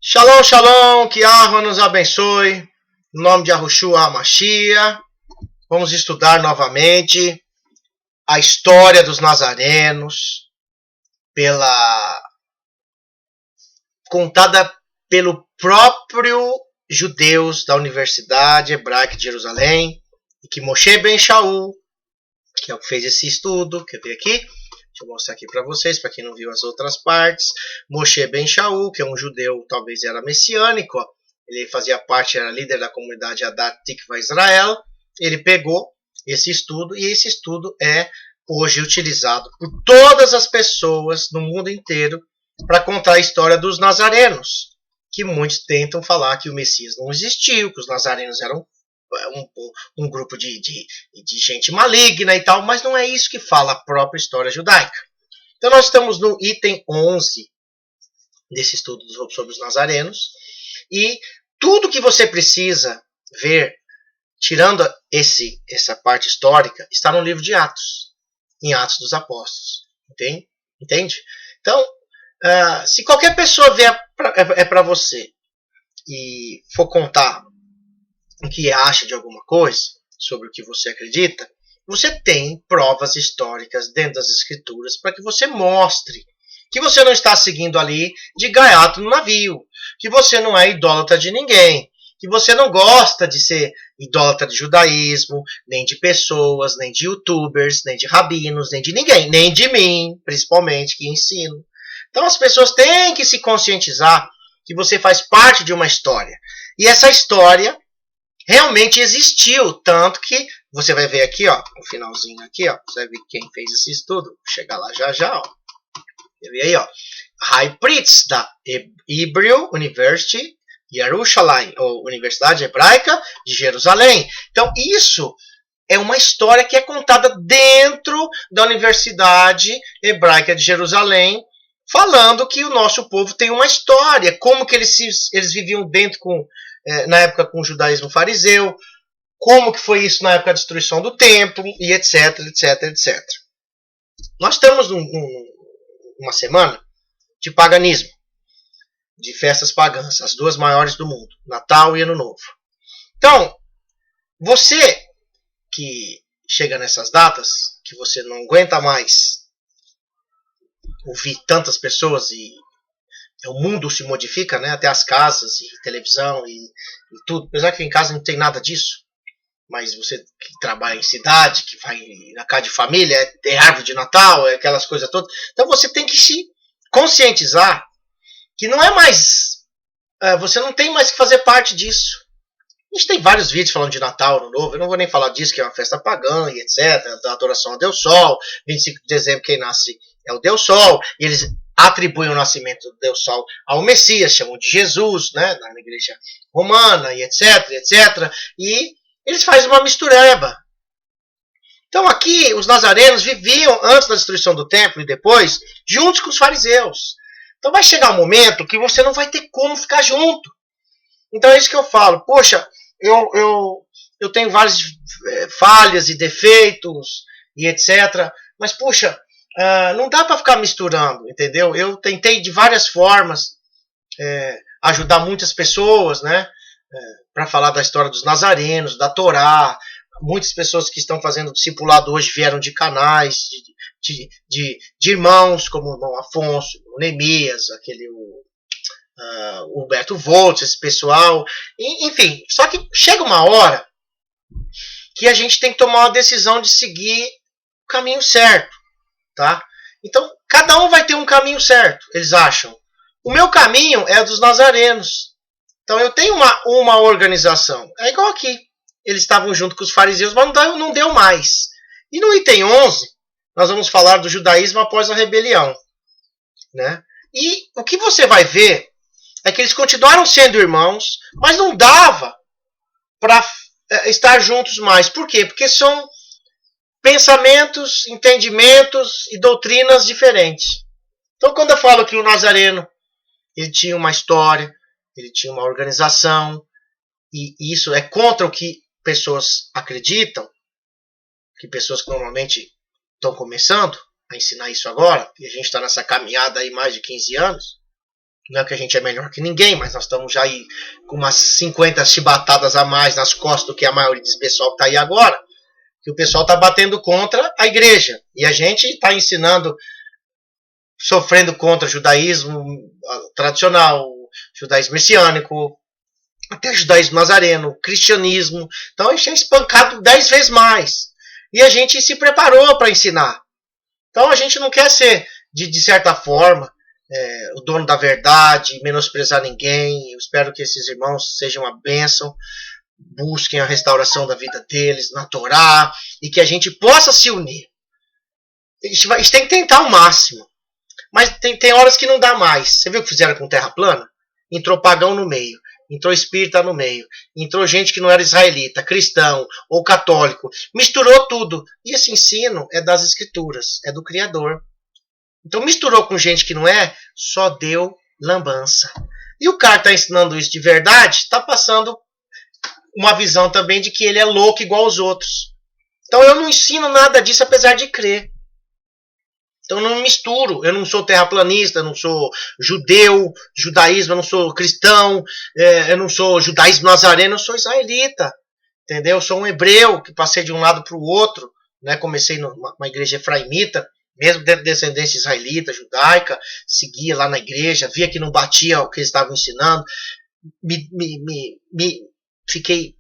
Shalom, shalom, que Yahweh nos abençoe. Em nome de Yahushua HaMashiach, vamos estudar novamente a história dos nazarenos, contada pelo próprio judeus da Universidade Hebraica de Jerusalém, e que Moshe Ben Shaul, que é o que fez esse estudo, quer ver aqui? Deixa eu mostrar aqui para vocês, para quem não viu as outras partes. Moshe Ben Shaul, que é um judeu, talvez era messiânico, ó. Ele fazia parte, era líder da comunidade Adat Tikva Israel. Ele pegou esse estudo, e esse estudo é hoje utilizado por todas as pessoas no mundo inteiro para contar a história dos nazarenos, que muitos tentam falar que o Messias não existiu, que os nazarenos eram um grupo de gente maligna e tal, mas não é isso que fala a própria história judaica. Então nós estamos no item 11 desse estudo sobre os nazarenos, e tudo que você precisa ver, tirando essa parte histórica, está no livro de Atos, em Atos dos Apóstolos. Entende? Então, se qualquer pessoa vier para você e for contar o que acha de alguma coisa, sobre o que você acredita, você tem provas históricas dentro das escrituras para que você mostre que você não está seguindo ali de gaiato no navio, que você não é idólatra de ninguém, que você não gosta de ser idólatra de judaísmo, nem de pessoas, nem de youtubers, nem de rabinos, nem de ninguém, nem de mim, principalmente, que ensino. Então as pessoas têm que se conscientizar que você faz parte de uma história. E essa história realmente existiu, tanto que você vai ver aqui, ó, no finalzinho aqui, ó, você vai ver quem fez esse estudo. Vou chegar lá já, ó. Você vê aí, ó, High Priest da Hebrew University Jerusalem, ou Universidade Hebraica de Jerusalém. Então isso é uma história que é contada dentro da Universidade Hebraica de Jerusalém, falando que o nosso povo tem uma história, como que eles viviam dentro na época com o judaísmo fariseu, como que foi isso na época da destruição do templo, e etc, etc, etc. Nós estamos numa semana de paganismo, de festas pagãs, as duas maiores do mundo, Natal e Ano Novo. Então, você que chega nessas datas, que você não aguenta mais ouvir tantas pessoas e o mundo se modifica, né? Até as casas e televisão e tudo. Apesar que em casa não tem nada disso. Mas você que trabalha em cidade, que vai na casa de família, é árvore de Natal, é aquelas coisas todas. Então você tem que se conscientizar que não é mais... você não tem mais que fazer parte disso. A gente tem vários vídeos falando de Natal, Ano Novo. Eu não vou nem falar disso, que é uma festa pagã e etc. Da adoração ao Deus Sol. 25 de dezembro quem nasce é o Deus Sol. E eles atribuem o nascimento do Deus Sol ao Messias, chamam de Jesus, né, na igreja romana, e etc, etc. E eles fazem uma mistureba. Então aqui, os nazarenos viviam, antes da destruição do templo e depois, juntos com os fariseus. Então vai chegar um momento que você não vai ter como ficar junto. Então é isso que eu falo. Poxa, eu tenho várias falhas e defeitos e etc. Mas, puxa, não dá para ficar misturando, entendeu? Eu tentei de várias formas ajudar muitas pessoas, né? Para falar da história dos nazarenos, da Torá. Muitas pessoas que estão fazendo discipulado hoje vieram de canais, de irmãos, como o irmão Afonso, o Neemias, o Humberto Volts, esse pessoal. Enfim, só que chega uma hora que a gente tem que tomar uma decisão de seguir o caminho certo, tá? Então, cada um vai ter um caminho certo, eles acham. O meu caminho é dos nazarenos. Então, eu tenho uma organização. É igual aqui. Eles estavam junto com os fariseus, mas não deu mais. E no item 11, nós vamos falar do judaísmo após a rebelião, né? E o que você vai ver é que eles continuaram sendo irmãos, mas não dava para estar juntos mais. Por quê? Porque são pensamentos, entendimentos e doutrinas diferentes. Então, quando eu falo que o nazareno ele tinha uma história, ele tinha uma organização, e isso é contra o que pessoas acreditam, que pessoas que normalmente estão começando a ensinar isso agora, e a gente está nessa caminhada aí mais de 15 anos, Não é que a gente é melhor que ninguém, mas nós estamos já aí com umas 50 chibatadas a mais nas costas do que a maioria desse pessoal que está aí agora. Que o pessoal está batendo contra a igreja. E a gente está ensinando, sofrendo contra o judaísmo tradicional, judaísmo messiânico, até judaísmo nazareno, cristianismo. Então a gente é espancado 10 vezes mais. E a gente se preparou para ensinar. Então a gente não quer ser, de certa forma, o dono da verdade, menosprezar ninguém. Eu espero que esses irmãos sejam uma bênção, busquem a restauração da vida deles na Torá, e que a gente possa se unir. A gente tem que tentar o máximo. Mas tem horas que não dá mais. Você viu o que fizeram com Terra Plana? Entrou pagão no meio, entrou espírita no meio, entrou gente que não era israelita, cristão ou católico. Misturou tudo. E esse ensino é das escrituras, é do Criador. Então misturou com gente que não é, só deu lambança. E o cara que está ensinando isso de verdade, está passando uma visão também de que ele é louco igual aos outros. Então eu não ensino nada disso apesar de crer. Então eu não misturo. Eu não sou terraplanista, eu não sou judeu, judaísmo, eu não sou cristão, eu não sou judaísmo nazareno, eu sou israelita. Entendeu? Eu sou um hebreu que passei de um lado para o outro. Né? Comecei numa igreja efraimita, mesmo dentro de descendência israelita, judaica, seguia lá na igreja, via que não batia o que eles estavam ensinando, fiquei...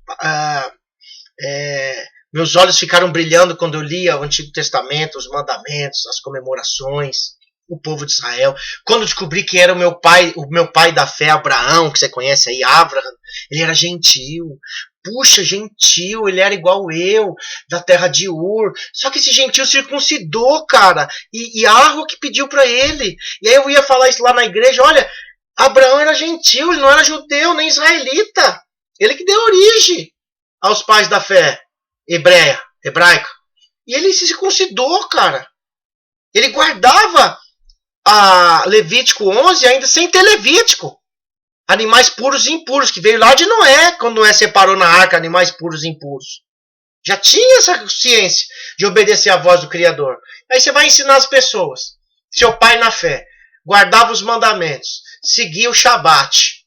meus olhos ficaram brilhando quando eu lia o Antigo Testamento, os mandamentos, as comemorações, o povo de Israel. Quando descobri que era o meu pai da fé, Abraão, que você conhece aí, Abraham, ele era gentil. Puxa, gentil, ele era igual eu, da terra de Ur. Só que esse gentil circuncidou, cara. E Arro que pediu para ele. E aí eu ia falar isso lá na igreja. Olha, Abraão era gentil, ele não era judeu nem israelita. Ele que deu origem aos pais da fé hebraica. E ele se circuncidou, cara. Ele guardava a Levítico 11 ainda sem ter Levítico. Animais puros e impuros, que veio lá de Noé, quando Noé separou na arca animais puros e impuros. Já tinha essa ciência de obedecer à voz do Criador. Aí você vai ensinar as pessoas. Seu pai na fé guardava os mandamentos, seguia o Shabat,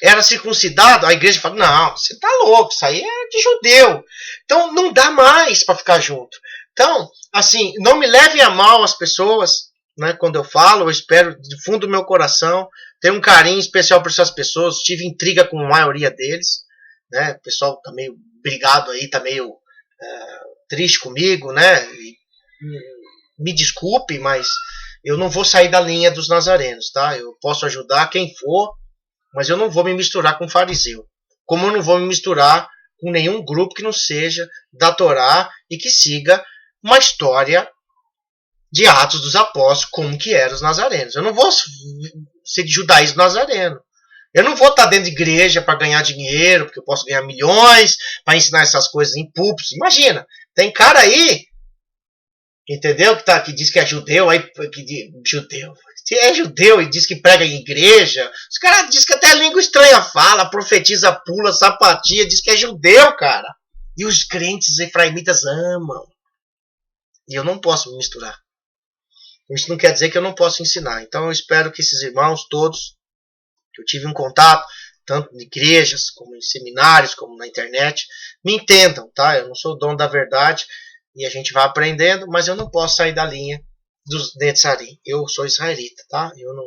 era circuncidado, a igreja fala, não, você tá louco, isso aí é de judeu. Então não dá mais para ficar junto. Então, assim, não me levem a mal as pessoas, né, quando eu falo, eu espero do fundo do meu coração, tenho um carinho especial por essas pessoas, tive intriga com a maioria deles, né, o pessoal tá meio brigado aí, tá meio triste comigo, né, me desculpe, mas eu não vou sair da linha dos nazarenos, tá, eu posso ajudar quem for, mas eu não vou me misturar com fariseu. Como eu não vou me misturar com nenhum grupo que não seja da Torá e que siga uma história de Atos dos Apóstolos, como que eram os nazarenos. Eu não vou ser de judaísmo nazareno. Eu não vou estar dentro de igreja para ganhar dinheiro, porque eu posso ganhar milhões para ensinar essas coisas em púlpitos. Imagina, tem cara aí, entendeu? Que diz que é judeu, judeu. Se é judeu e diz que prega em igreja, os caras dizem que até língua estranha fala, profetiza, pula, sapatia, diz que é judeu, cara. E os crentes efraimitas amam. E eu não posso me misturar. Isso não quer dizer que eu não posso ensinar. Então eu espero que esses irmãos todos, que eu tive um contato, tanto em igrejas, como em seminários, como na internet, me entendam, tá? Eu não sou o dono da verdade e a gente vai aprendendo, mas eu não posso sair da linha dos Netzarim. Eu sou israelita, tá? Eu não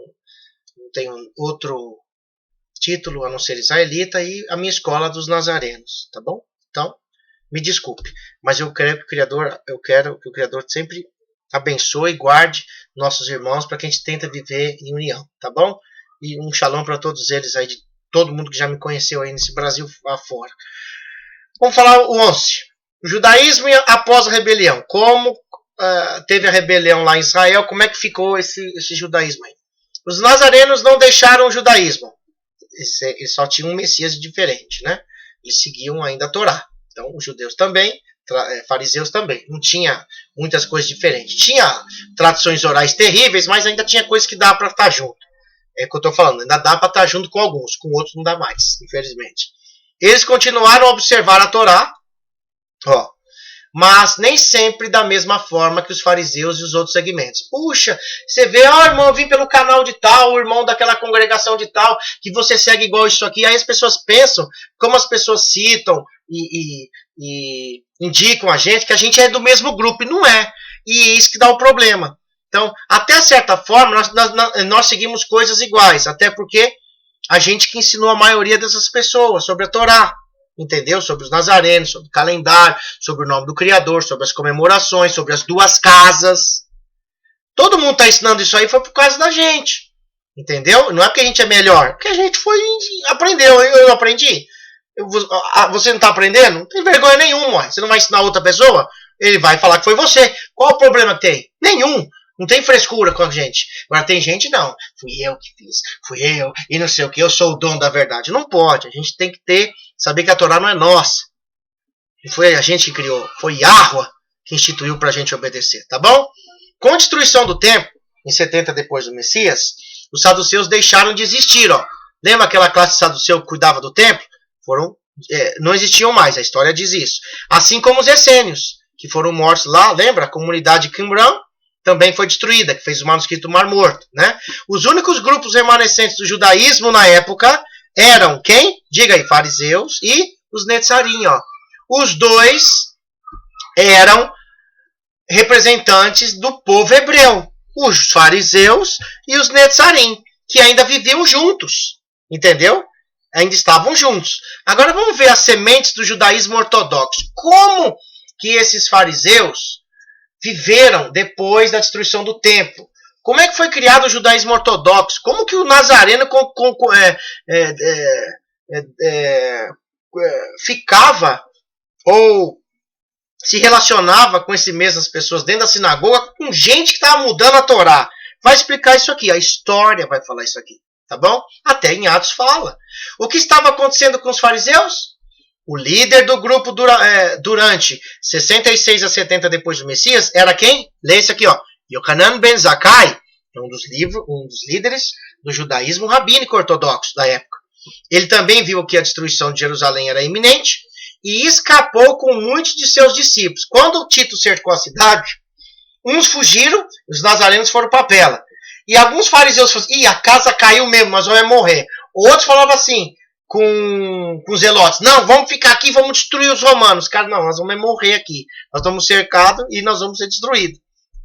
tenho outro título a não ser israelita e a minha escola dos nazarenos, tá bom? Então, me desculpe, mas eu quero que o Criador sempre abençoe e guarde nossos irmãos para que a gente tente viver em união, tá bom? E um shalom para todos eles aí, de todo mundo que já me conheceu aí nesse Brasil afora. Vamos falar o 11. O judaísmo após a rebelião. Como teve a rebelião lá em Israel, como é que ficou esse judaísmo aí? Os nazarenos não deixaram o judaísmo. Eles só tinham um Messias diferente, né? Eles seguiam ainda a Torá. Então, os judeus também, fariseus também. Não tinha muitas coisas diferentes. Tinha tradições orais terríveis, mas ainda tinha coisas que dá para estar junto. É o que eu estou falando. Ainda dá para estar junto com alguns, com outros não dá mais, infelizmente. Eles continuaram a observar a Torá. Ó, mas nem sempre da mesma forma que os fariseus e os outros segmentos. Puxa, você vê, irmão, eu vim pelo canal de tal, o irmão daquela congregação de tal, que você segue igual isso aqui. Aí as pessoas pensam, como as pessoas citam e indicam a gente é do mesmo grupo, e não é. E é isso que dá o problema. Então, até certa forma, nós seguimos coisas iguais, até porque a gente que ensinou a maioria dessas pessoas sobre a Torá. Entendeu? Sobre os nazarenos, sobre o calendário, sobre o nome do Criador, sobre as comemorações, sobre as duas casas. Todo mundo está ensinando isso aí foi por causa da gente. Entendeu? Não é porque a gente é melhor, porque a gente aprendeu. Eu aprendi. Você não está aprendendo? Não tem vergonha nenhuma. Você não vai ensinar outra pessoa? Ele vai falar que foi você. Qual o problema que tem? Nenhum. Não tem frescura com a gente. Agora tem gente, não. Fui eu que fiz. Fui eu. E não sei o que. Eu sou o dono da verdade. Não pode. A gente tem que saber que a Torá não é nossa. Não foi a gente que criou. Foi Yahweh que instituiu para a gente obedecer. Tá bom? Com a destruição do templo, em 70 depois do Messias, os saduceus deixaram de existir. Ó. Lembra aquela classe saduceu que cuidava do templo? Não existiam mais. A história diz isso. Assim como os essênios, que foram mortos lá. Lembra? A comunidade de Qumran também foi destruída, que fez o manuscrito Mar Morto. Né? Os únicos grupos remanescentes do judaísmo na época eram quem? Diga aí, fariseus e os netzarim. Ó. Os dois eram representantes do povo hebreu. Os fariseus e os netzarim, que ainda viviam juntos. Entendeu? Ainda estavam juntos. Agora vamos ver as sementes do judaísmo ortodoxo. Como que esses fariseus viveram depois da destruição do templo? Como é que foi criado o judaísmo ortodoxo? Como que o nazareno ficava ou se relacionava com essas mesmas pessoas dentro da sinagoga com gente que estava mudando a Torá? Vai explicar isso aqui. A história vai falar isso aqui. Tá bom? Até em Atos fala. O que estava acontecendo com os fariseus? O líder do grupo durante 66 a 70 depois do Messias era quem? Lê isso aqui, ó. Yohanan ben Zakkai, um dos líderes do judaísmo rabínico ortodoxo da época. Ele também viu que a destruição de Jerusalém era iminente e escapou com muitos de seus discípulos. Quando Tito cercou a cidade, uns fugiram, os nazarenos foram para Pela. E alguns fariseus falaram assim, a casa caiu mesmo, nós vamos morrer. Outros falavam assim, com os zelotes, não, vamos ficar aqui, vamos destruir os romanos. Cara, não, nós vamos morrer aqui. Nós estamos cercados e nós vamos ser destruídos.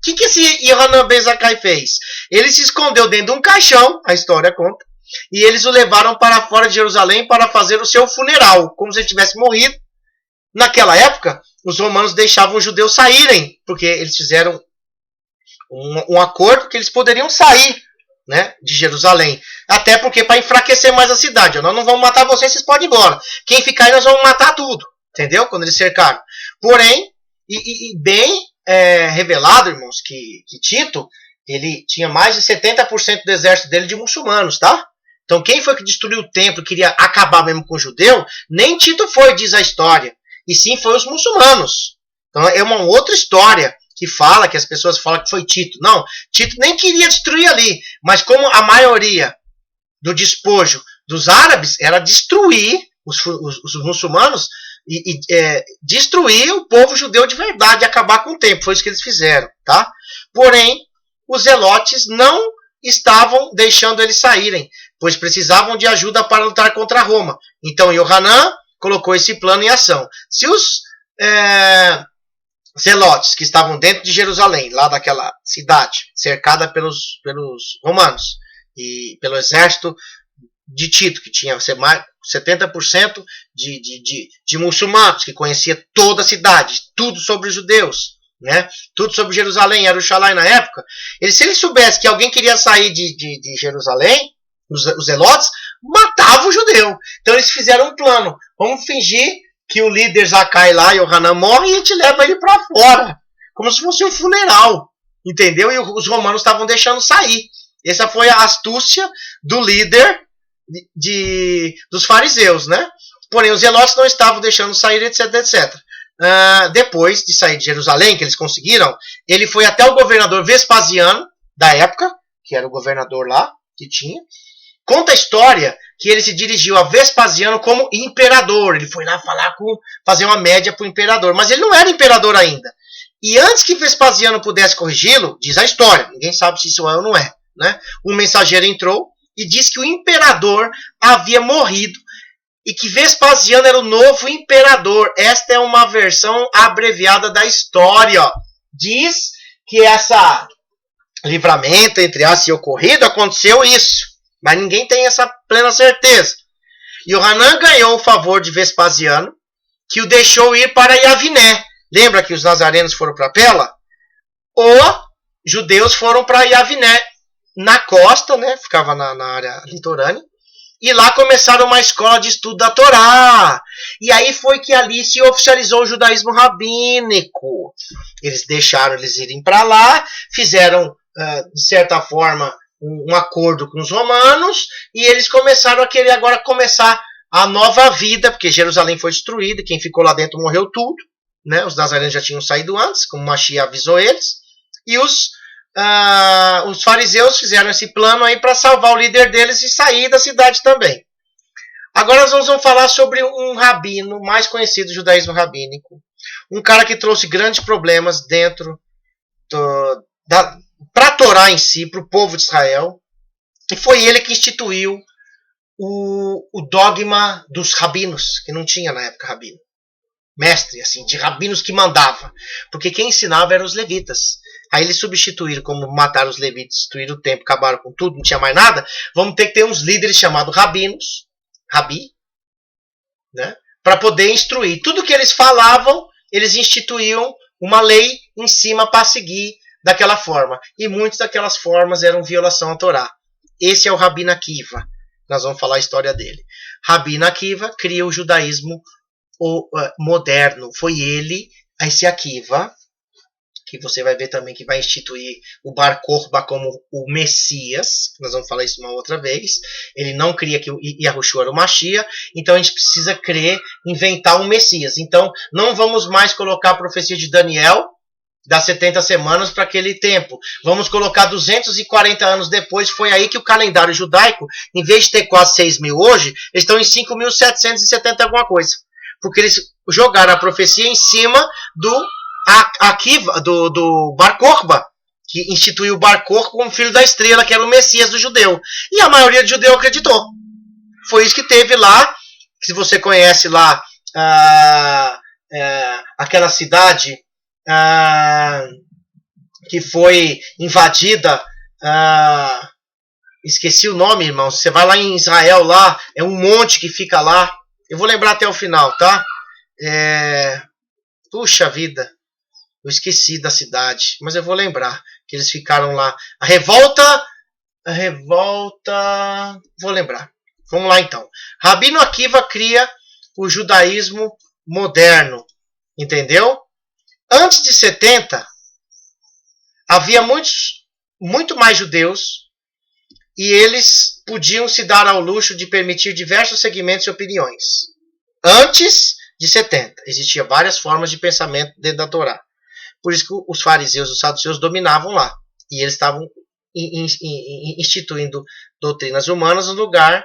O que esse Yohanan ben Zakkai fez? Ele se escondeu dentro de um caixão, a história conta, e eles o levaram para fora de Jerusalém para fazer o seu funeral, como se ele tivesse morrido. Naquela época, os romanos deixavam os judeus saírem, porque eles fizeram um acordo que eles poderiam sair, né, de Jerusalém. Até porque para enfraquecer mais a cidade. Nós não vamos matar vocês podem ir embora. Quem ficar aí, nós vamos matar tudo. Entendeu? Quando eles cercaram. Porém, bem revelado, irmãos, que Tito, ele tinha mais de 70% do exército dele de muçulmanos, tá? Então quem foi que destruiu o templo e queria acabar mesmo com o judeu, nem Tito foi, diz a história. E sim foi os muçulmanos. Então é uma outra história que fala, que as pessoas falam que foi Tito. Não, Tito nem queria destruir ali. Mas como a maioria do despojo dos árabes era destruir os muçulmanos e destruir o povo judeu de verdade, acabar com o templo. Foi isso que eles fizeram, tá? Porém, os zelotes não estavam deixando eles saírem, pois precisavam de ajuda para lutar contra Roma. Então, Yohanan colocou esse plano em ação. Se os zelotes que estavam dentro de Jerusalém, lá daquela cidade, cercada pelos romanos e pelo exército de Tito, que tinha mais 70% de muçulmanos, que conhecia toda a cidade, tudo sobre os judeus, né? Tudo sobre Jerusalém, Jerusalém na época. Se eles soubessem que alguém queria sair de Jerusalém, os zelotes matavam o judeu. Então eles fizeram um plano. Vamos fingir que o líder Zakkai lá, Yohanan, morre e a gente leva ele para fora. Como se fosse um funeral. Entendeu? E os romanos estavam deixando sair. Essa foi a astúcia do líder dos fariseus, né? Porém, os zelotes não estavam deixando sair, etc, etc. Depois de sair de Jerusalém, que eles conseguiram, ele foi até o governador Vespasiano, da época, que era o governador lá, que tinha, Conta a história que ele se dirigiu a Vespasiano como imperador. Ele foi lá fazer uma média para o imperador. Mas ele não era imperador ainda. E antes que Vespasiano pudesse corrigi-lo, diz a história, ninguém sabe se isso é ou não é, né? Um mensageiro entrou e disse que o imperador havia morrido e que Vespasiano era o novo imperador. Esta é uma versão abreviada da história. Diz que essa livramento, entre aspas, ocorrido, aconteceu isso. Mas ninguém tem essa plena certeza. E Yohanan ganhou o favor de Vespasiano, que o deixou ir para Yaviné. Lembra que os nazarenos foram para Pela? Os judeus foram para Yaviné, na costa, né? Ficava na área litorânea. E lá começaram uma escola de estudo da Torá. E aí foi que ali se oficializou o judaísmo rabínico. Eles deixaram eles irem para lá, fizeram, de certa forma, um acordo com os romanos, e eles começaram a querer agora começar a nova vida, porque Jerusalém foi destruída, quem ficou lá dentro morreu tudo, né? Os nazarenos já tinham saído antes, como Mashiach avisou eles, e os fariseus fizeram esse plano aí para salvar o líder deles e sair da cidade também. Agora nós vamos falar sobre um rabino mais conhecido do judaísmo rabínico, um cara que trouxe grandes problemas dentro para a Torá em si, para o povo de Israel, e foi ele que instituiu o dogma dos rabinos, que não tinha na época rabino. Mestre, assim, de rabinos que mandava. Porque quem ensinava eram os levitas. Aí eles substituíram, como mataram os levitas, destruíram o templo, acabaram com tudo, não tinha mais nada. Vamos ter que ter uns líderes chamados rabinos, rabi, né? Para poder instruir. Tudo que eles falavam, eles instituíam uma lei em cima para seguir daquela forma. E muitas daquelas formas eram violação à Torá. Esse é o Rabi Akiva. Nós vamos falar a história dele. Rabi Akiva cria o judaísmo moderno. Foi ele, esse Akiva, que você vai ver também que vai instituir o Bar Kokhba como o Messias. Nós vamos falar isso uma outra vez. Ele não cria que o Yahushua era o Mashiach. Então a gente precisa inventar um Messias. Então não vamos mais colocar a profecia de Daniel das 70 semanas para aquele tempo. Vamos colocar 240 anos depois. Foi aí que o calendário judaico, em vez de ter quase 6 mil hoje, eles estão em 5.770 alguma coisa. Porque eles jogaram a profecia em cima do Akiva, do Bar Kokhba, que instituiu o Bar Kokhba como filho da estrela, que era o Messias do judeu. E a maioria do judeu acreditou. Foi isso que teve lá, se você conhece lá aquela cidade que foi invadida, esqueci o nome, irmão. Você vai lá em Israel, lá é um monte que fica lá. Eu vou lembrar até o final, tá? Puxa vida, eu esqueci da cidade, mas eu vou lembrar que eles ficaram lá. A revolta, vou lembrar. Vamos lá então. Rabino Akiva cria o judaísmo moderno, entendeu? Antes de 70, havia muito mais judeus e eles podiam se dar ao luxo de permitir diversos segmentos e opiniões. Antes de 70, existiam várias formas de pensamento dentro da Torá. Por isso que os fariseus e os saduceus dominavam lá. E eles estavam instituindo doutrinas humanas no lugar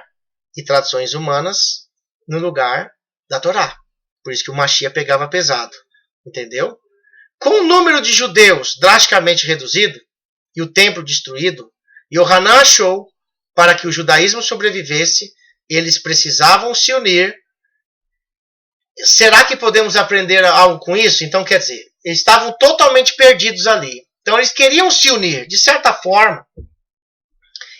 e tradições humanas no lugar da Torá. Por isso que o Mashiach pegava pesado. Entendeu? Com o número de judeus drasticamente reduzido e o templo destruído, Yohanan achou para que o judaísmo sobrevivesse, eles precisavam se unir. Será que podemos aprender algo com isso? Então, quer dizer, eles estavam totalmente perdidos ali. Então, eles queriam se unir. De certa forma,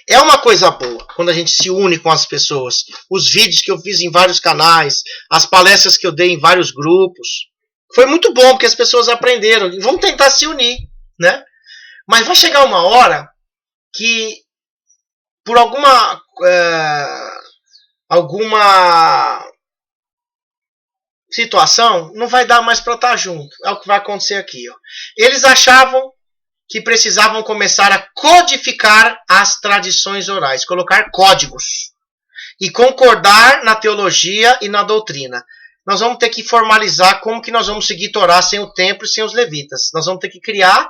é uma coisa boa quando a gente se une com as pessoas. Os vídeos que eu fiz em vários canais, as palestras que eu dei em vários grupos. Foi muito bom, porque as pessoas aprenderam. E vamos tentar se unir, né? Mas vai chegar uma hora que, por alguma situação, não vai dar mais para estar junto. É o que vai acontecer aqui. Ó. Eles achavam que precisavam começar a codificar as tradições orais, colocar códigos e concordar na teologia e na doutrina. Nós vamos ter que formalizar como que nós vamos seguir Torá sem o templo e sem os levitas. Nós vamos ter que criar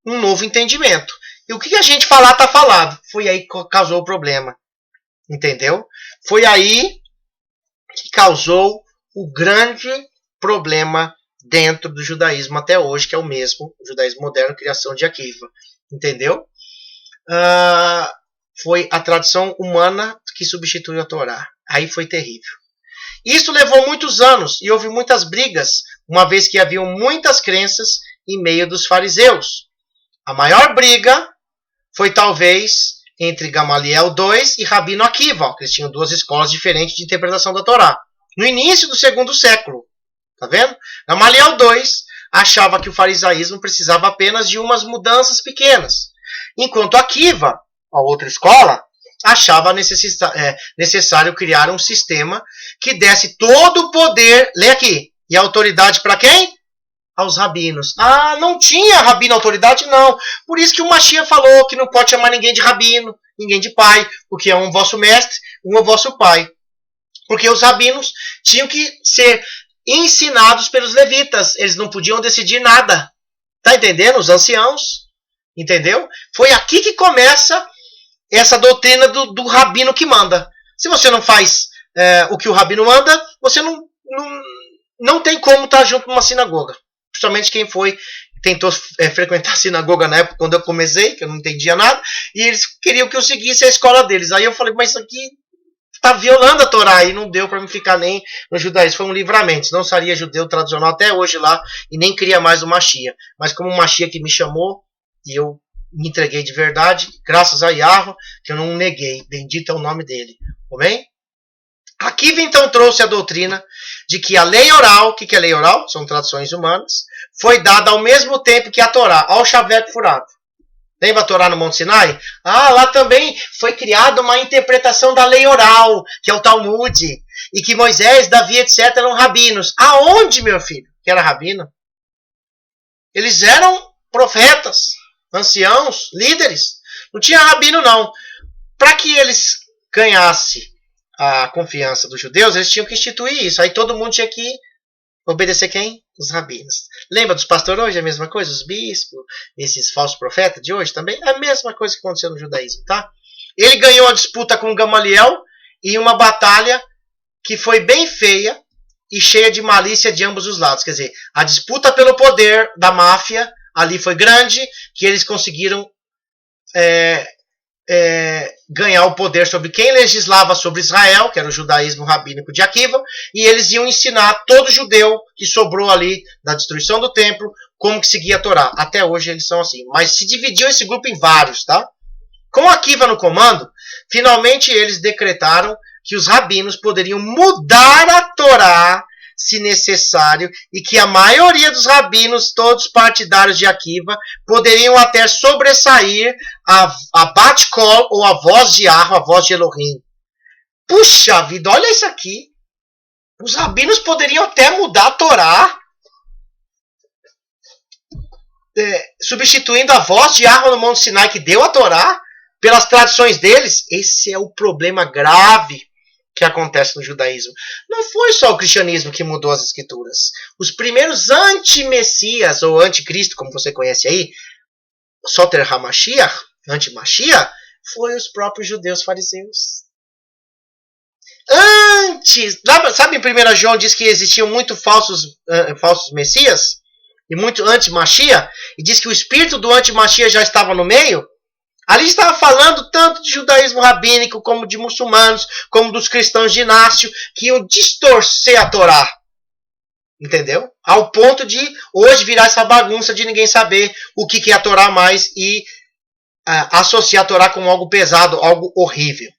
um novo entendimento. E o que a gente falar está falado. Foi aí que causou o problema. Entendeu? Foi aí que causou o grande problema dentro do judaísmo até hoje, que é o mesmo, o judaísmo moderno, criação de Akiva. Entendeu? Foi a tradição humana que substituiu a Torá. Aí foi terrível. Isso levou muitos anos e houve muitas brigas, uma vez que haviam muitas crenças em meio dos fariseus. A maior briga foi talvez entre Gamaliel II e Rabino Akiva, que eles tinham duas escolas diferentes de interpretação da Torá. No início do segundo século, tá vendo? Gamaliel II achava que o farisaísmo precisava apenas de umas mudanças pequenas, enquanto Akiva, a outra escola, achava necessário criar um sistema que desse todo o poder, lê aqui, e autoridade para quem? Aos rabinos. Não tinha rabino autoridade? Não. Por isso que o Mashiach falou que não pode chamar ninguém de rabino, ninguém de pai, porque é um vosso mestre, um é vosso pai. Porque os rabinos tinham que ser ensinados pelos levitas, eles não podiam decidir nada. Tá entendendo? Os anciãos, entendeu? Foi aqui que começa essa doutrina do rabino que manda. Se você não faz o que o rabino manda, você não tem como estar junto numa sinagoga. Principalmente quem tentou frequentar a sinagoga na época, quando eu comecei, que eu não entendia nada, e eles queriam que eu seguisse a escola deles. Aí eu falei, mas isso aqui está violando a Torá, e não deu para me ficar nem no judaísmo. Foi um livramento, senão seria judeu tradicional até hoje lá, e nem queria mais o Mashiach. Mas como o Mashiach que me chamou, e eu me entreguei de verdade, graças a Yahweh, que eu não neguei. Bendito é o nome dele. Amém? Akiva então trouxe a doutrina de que a lei oral, o que é lei oral? São tradições humanas, foi dada ao mesmo tempo que a Torá, ao chaveco furado. Lembra a Torá no Monte Sinai? Lá também foi criada uma interpretação da lei oral, que é o Talmud, e que Moisés, Davi, etc. eram rabinos. Aonde, meu filho, que era rabino? Eles eram profetas, anciãos, líderes. Não tinha rabino, não. Para que eles ganhassem a confiança dos judeus, eles tinham que instituir isso. Aí todo mundo tinha que obedecer quem? Os rabinos. Lembra dos pastores hoje? É a mesma coisa? Os bispos, esses falsos profetas de hoje também? É a mesma coisa que aconteceu no judaísmo, tá? Ele ganhou a disputa com Gamaliel em uma batalha que foi bem feia e cheia de malícia de ambos os lados. Quer dizer, a disputa pelo poder da máfia ali foi grande, que eles conseguiram ganhar o poder sobre quem legislava sobre Israel, que era o judaísmo rabínico de Akiva, e eles iam ensinar todo judeu que sobrou ali da destruição do templo como que seguia a Torá. Até hoje eles são assim. Mas se dividiu esse grupo em vários, tá? Com Akiva no comando, finalmente eles decretaram que os rabinos poderiam mudar a Torá se necessário, e que a maioria dos rabinos, todos partidários de Akiva, poderiam até sobressair a Bat-Kol, ou a voz de Yahweh, a voz de Elohim. Puxa vida, olha isso aqui. Os rabinos poderiam até mudar a Torá, substituindo a voz de Yahweh no Monte Sinai, que deu a Torá, pelas tradições deles. Esse é o problema grave que acontece no judaísmo. Não foi só o cristianismo que mudou as escrituras. Os primeiros anti-messias, ou anticristo, como você conhece aí, Soter HaMashiach, anti-Mashiach, foi os próprios judeus fariseus. Antes, sabe em 1 João diz que existiam muitos falsos messias? E muito anti-Mashiach? E diz que o espírito do anti-Mashiach já estava no meio? Ali estava falando tanto de judaísmo rabínico, como de muçulmanos, como dos cristãos de Inácio, que iam distorcer a Torá. Entendeu? Ao ponto de hoje virar essa bagunça de ninguém saber o que é a Torá mais e associar a Torá com algo pesado, algo horrível.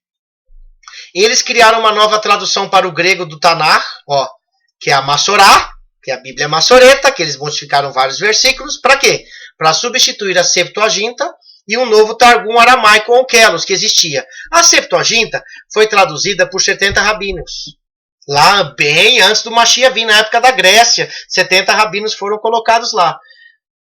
Eles criaram uma nova tradução para o grego do Tanar, que é a Massorá, que é a Bíblia Massoreta, que eles modificaram vários versículos. Para quê? Para substituir a Septuaginta e um novo Targum aramaico Onkelos, que existia. A Septuaginta foi traduzida por 70 rabinos. Lá bem antes do Mashiach vir, na época da Grécia, 70 rabinos foram colocados lá.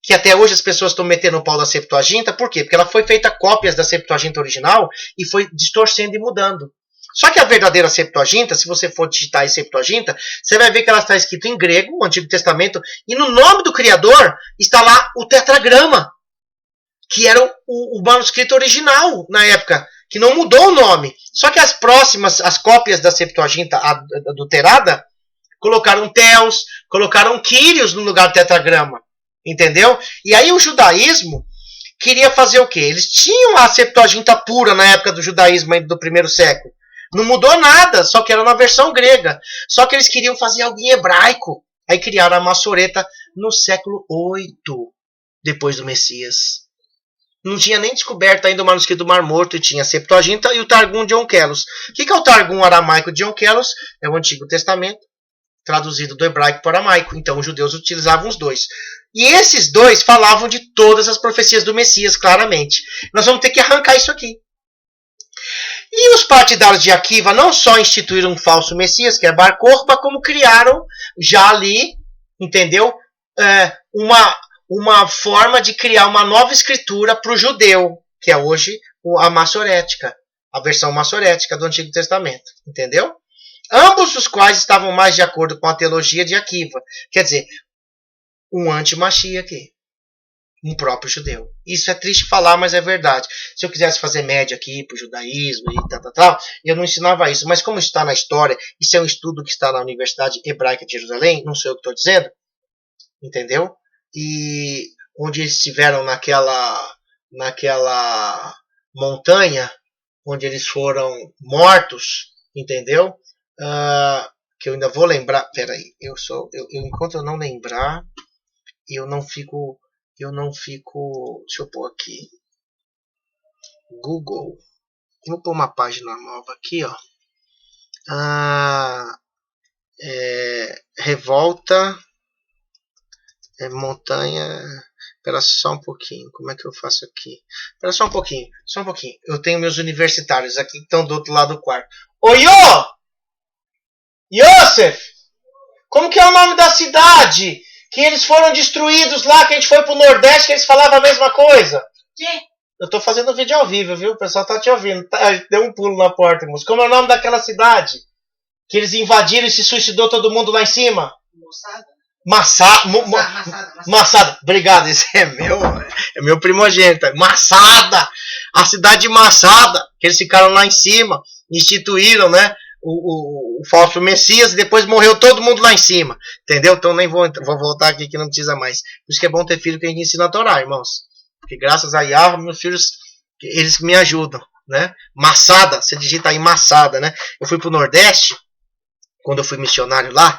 Que até hoje as pessoas estão metendo o pau da Septuaginta. Por quê? Porque ela foi feita cópias da Septuaginta original e foi distorcendo e mudando. Só que a verdadeira Septuaginta, se você for digitar aí Septuaginta, você vai ver que ela está escrita em grego, o Antigo Testamento, e no nome do Criador está lá o tetragrama, que era o manuscrito original na época que não mudou o nome. Só que as próximas, as cópias da Septuaginta adulterada, colocaram Theos, colocaram Kyrios no lugar do tetragrama. Entendeu? E aí o judaísmo queria fazer o quê? Eles tinham a Septuaginta pura na época do judaísmo, ainda do primeiro século. Não mudou nada, só que era na versão grega. Só que eles queriam fazer algo em hebraico. Aí criaram a Massoreta no século 8, depois do Messias. Não tinha nem descoberto ainda o manuscrito do Mar Morto, e tinha a Septuaginta e o Targum de Onkelos. O que é o Targum aramaico de Onkelos? É o Antigo Testamento, traduzido do hebraico para o aramaico. Então os judeus utilizavam os dois. E esses dois falavam de todas as profecias do Messias, claramente. Nós vamos ter que arrancar isso aqui. E os partidários de Akiva não só instituíram um falso Messias, que é Bar Kokhba, como criaram já ali, entendeu? Uma forma de criar uma nova escritura para o judeu, que é hoje a massorética, a versão massorética do Antigo Testamento, entendeu? Ambos os quais estavam mais de acordo com a teologia de Akiva, quer dizer, um anti-Mashiach, um próprio judeu. Isso é triste falar, mas é verdade. Se eu quisesse fazer média aqui para o judaísmo e tal, eu não ensinava isso. Mas como está na história, isso é um estudo que está na Universidade Hebraica de Jerusalém, não sei o que estou dizendo, entendeu? E onde eles estiveram naquela montanha, onde eles foram mortos, entendeu? Que eu ainda vou lembrar. Peraí, enquanto eu não lembrar, eu não fico. Deixa eu pôr aqui. Google. Vou pôr uma página nova aqui, ó. Revolta. Montanha. Espera só um pouquinho. Como é que eu faço aqui? Espera só um pouquinho. Eu tenho meus universitários aqui que estão do outro lado do quarto. Ô, Yosef! Como que é o nome da cidade? Que eles foram destruídos lá, que a gente foi pro Nordeste, que eles falavam a mesma coisa. Que? Eu tô fazendo vídeo ao vivo, viu? O pessoal tá te ouvindo. Deu um pulo na porta, moço. Como é o nome daquela cidade? Que eles invadiram e se suicidou todo mundo lá em cima? Massada. Obrigado, esse é meu primogênito. Massada! A cidade de Massada, que eles ficaram lá em cima, instituíram, né? O falso Messias, e depois morreu todo mundo lá em cima, entendeu? Então nem vou voltar aqui que não precisa mais. Por isso que é bom ter filho que a gente ensina a Torá, irmãos, porque graças a Yahweh, meus filhos, eles me ajudam, né? Massada, você digita aí Massada, né? Eu fui pro Nordeste, quando eu fui missionário lá,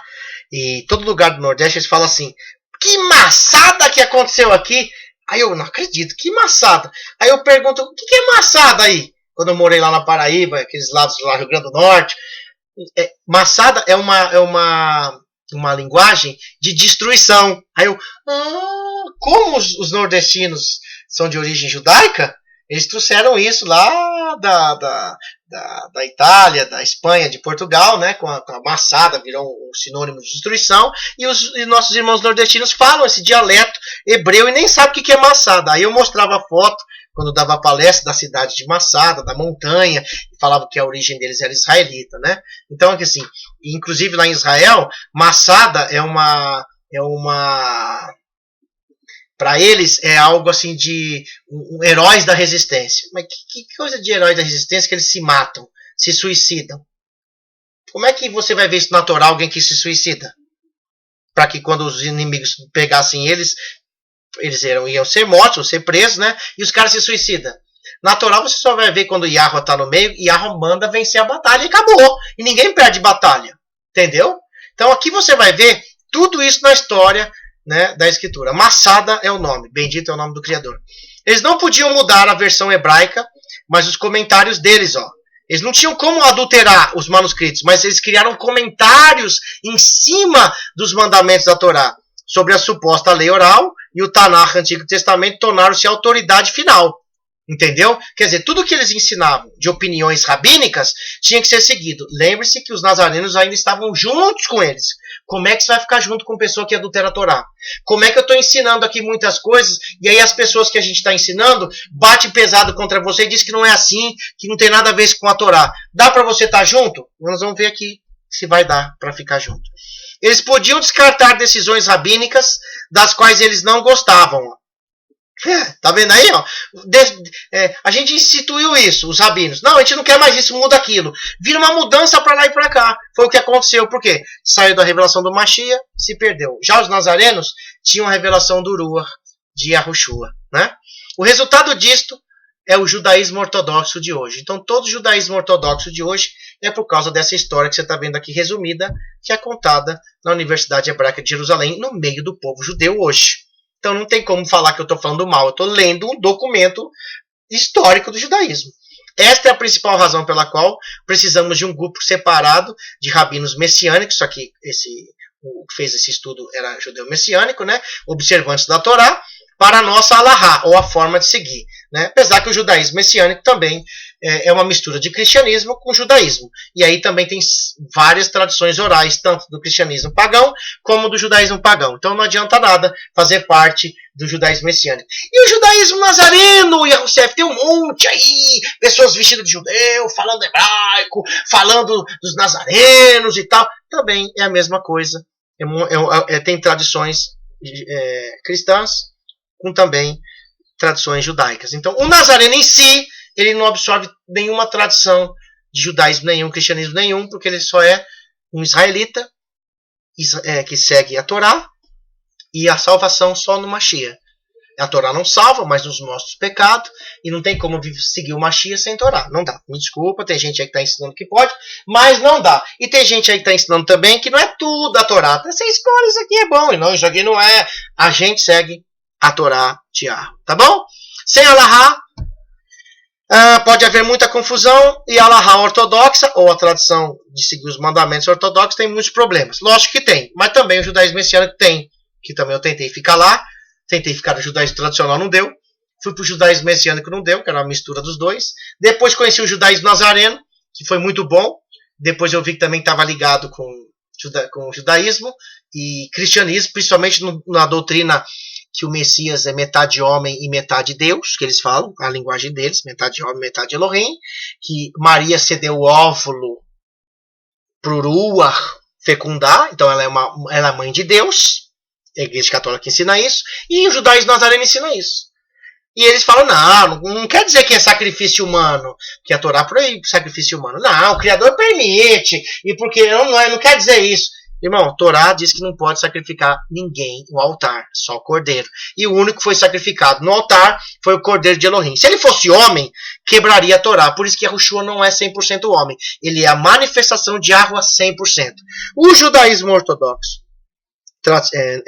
e todo lugar do Nordeste eles falam assim, que massada que aconteceu aqui? Aí eu não acredito, que massada? Aí eu pergunto, o que é massada aí? Quando eu morei lá na Paraíba, aqueles lados lá do Rio Grande do Norte, massada é uma linguagem de destruição. Aí eu, como os nordestinos são de origem judaica, eles trouxeram isso lá da Itália, da Espanha, de Portugal, né? Com a massada, virou um sinônimo de destruição, e nossos irmãos nordestinos falam esse dialeto hebreu e nem sabem o que é massada. Aí eu mostrava a foto, quando dava palestra da cidade de Massada, da montanha, e falava que a origem deles era israelita, né? Então, assim, inclusive lá em Israel, Massada é uma para eles é algo assim de heróis da resistência. Mas que coisa de heróis da resistência que eles se matam, se suicidam? Como é que você vai ver isso natural, alguém que se suicida? Para que quando os inimigos pegassem eles iam ser mortos, ou ser presos, né? E os caras se suicidam. Natural você só vai ver quando Yahweh está no meio, e Yahweh manda vencer a batalha e acabou. E ninguém perde batalha. Entendeu? Então aqui você vai ver tudo isso na história, né, da Escritura. Massada é o nome. Bendito é o nome do Criador. Eles não podiam mudar a versão hebraica, mas os comentários deles, ó. Eles não tinham como adulterar os manuscritos, mas eles criaram comentários em cima dos mandamentos da Torá sobre a suposta lei oral, e o Tanakh, Antigo Testamento, tornaram-se a autoridade final. Entendeu? Quer dizer, tudo que eles ensinavam de opiniões rabínicas tinha que ser seguido. Lembre-se que os nazarenos ainda estavam juntos com eles. Como é que você vai ficar junto com pessoa que adultera a Torá? Como é que eu estou ensinando aqui muitas coisas e aí as pessoas que a gente está ensinando batem pesado contra você e diz que não é assim, que não tem nada a ver com a Torá? Dá para você estar junto? Nós vamos ver aqui se vai dar para ficar junto. Eles podiam descartar decisões rabínicas das quais eles não gostavam. Tá vendo aí, ó? A gente instituiu isso, os rabinos. Não, a gente não quer mais isso, muda aquilo. Vira uma mudança para lá e para cá. Foi o que aconteceu, por quê? Saiu da revelação do Mashiach, se perdeu. Já os nazarenos tinham a revelação do Ruach, de Yahushua, né? O resultado disto é o judaísmo ortodoxo de hoje. Então, todo o judaísmo ortodoxo de hoje é por causa dessa história que você está vendo aqui resumida, que é contada na Universidade Hebraica de Jerusalém, no meio do povo judeu hoje. Então não tem como falar que eu estou falando mal, eu estou lendo um documento histórico do judaísmo. Esta é a principal razão pela qual precisamos de um grupo separado de rabinos messiânicos, só que o que fez esse estudo era judeu messiânico, né? Observantes da Torá, para a nossa alahá, ou a forma de seguir. Né? Apesar que o judaísmo messiânico também é uma mistura de cristianismo com judaísmo. E aí também tem várias tradições orais, tanto do cristianismo pagão como do judaísmo pagão. Então não adianta nada fazer parte do judaísmo messiânico. E o judaísmo nazareno, Yahusef, tem um monte aí, pessoas vestidas de judeu, falando hebraico, falando dos nazarenos e tal. Também é a mesma coisa. Tem tradições cristãs com também tradições judaicas. Então, o nazareno em si, ele não absorve nenhuma tradição de judaísmo nenhum, cristianismo nenhum, porque ele só é um israelita que segue a Torá e a salvação só no Mashiach. A Torá não salva, mas nos mostra os pecados e não tem como seguir o Mashiach sem Torá. Não dá. Me desculpa, tem gente aí que está ensinando que pode, mas não dá. E tem gente aí que está ensinando também que não é tudo a Torá. Você escolhe, isso aqui é bom, e não, isso aqui não é. A gente segue a Torá de Yahweh, tá bom? Sem alahá, pode haver muita confusão, e a alahá ortodoxa, ou a tradição de seguir os mandamentos ortodoxos, tem muitos problemas. Lógico que tem, mas também o judaísmo messiânico tem, que também eu tentei ficar lá, tentei ficar no judaísmo tradicional, não deu. Fui para o judaísmo messiânico, não deu, que era uma mistura dos dois. Depois conheci o judaísmo nazareno, que foi muito bom. Depois eu vi que também estava ligado com o judaísmo e cristianismo, principalmente na doutrina que o Messias é metade homem e metade Deus, que eles falam, a linguagem deles, metade homem, metade Elohim, que Maria cedeu o óvulo para o Ruach fecundar, então ela é mãe de Deus, a Igreja Católica ensina isso, e o judaísmo nazareno ensina isso. E eles falam, não quer dizer que é sacrifício humano, que a Torá proíbe sacrifício humano. Não, o Criador permite, e porque não quer dizer isso. Irmão, a Torá diz que não pode sacrificar ninguém no altar, só o cordeiro. E o único que foi sacrificado no altar foi o cordeiro de Elohim. Se ele fosse homem, quebraria a Torá. Por isso que Yahushua não é 100% homem. Ele é a manifestação de Yahweh 100%. O judaísmo ortodoxo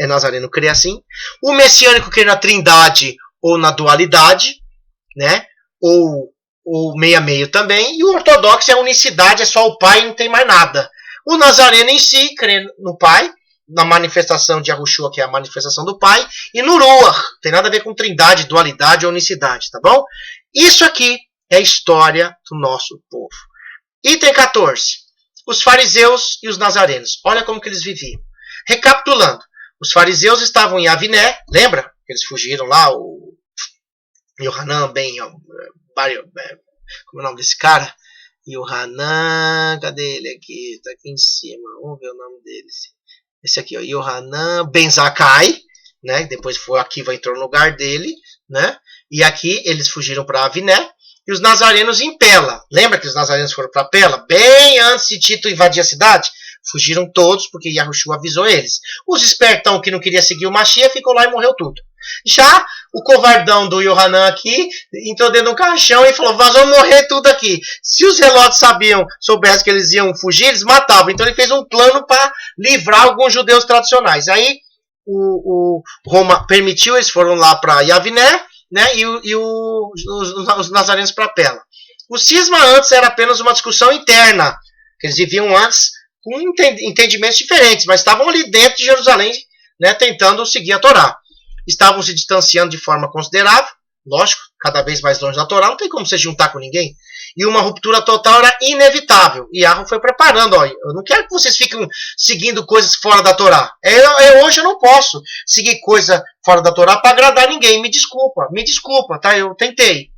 nazareno crê assim. O messiânico crê na trindade ou na dualidade, né? Ou meio a meio também. E o ortodoxo é a unicidade, é só o Pai e não tem mais nada. O nazareno em si crê no Pai, na manifestação de Yahushua, que é a manifestação do Pai, e no Ruach. Tem nada a ver com trindade, dualidade ou unicidade, tá bom? Isso aqui é a história do nosso povo. Item 14. Os fariseus e os nazarenos. Olha como que eles viviam. Recapitulando. Os fariseus estavam em Aviné, lembra? Eles fugiram lá, o Yohanan como é o nome desse cara? Yohanan, cadê ele aqui? Tá aqui em cima, vamos ver o nome dele. Esse aqui, ó, Yohanan Ben Zakkai, né? Depois foi Akiva entrou no lugar dele, né? E aqui eles fugiram para Aviné. E os nazarenos em Pela. Lembra que os nazarenos foram para Pela? Bem antes de Tito invadir a cidade? Fugiram todos porque Yahushua avisou eles. Os espertão que não queria seguir o Mashiach ficou lá e morreu tudo. Já o covardão do Yohanan aqui entrou dentro de um caixão e falou: nós vamos morrer tudo aqui. Se os relotes soubessem que eles iam fugir, eles matavam. Então ele fez um plano para livrar alguns judeus tradicionais. Aí o Roma permitiu, eles foram lá para Yaviné, né, e os nazarenos para Pela. O cisma antes era apenas uma discussão interna, que eles viviam antes com entendimentos diferentes, mas estavam ali dentro de Jerusalém, né, tentando seguir a Torá. Estavam se distanciando de forma considerável, lógico, cada vez mais longe da Torá, não tem como você juntar com ninguém. E uma ruptura total era inevitável. E Yahweh foi preparando, ó, eu não quero que vocês fiquem seguindo coisas fora da Torá. Hoje eu não posso seguir coisa fora da Torá para agradar ninguém. Me desculpa, tá? Eu tentei.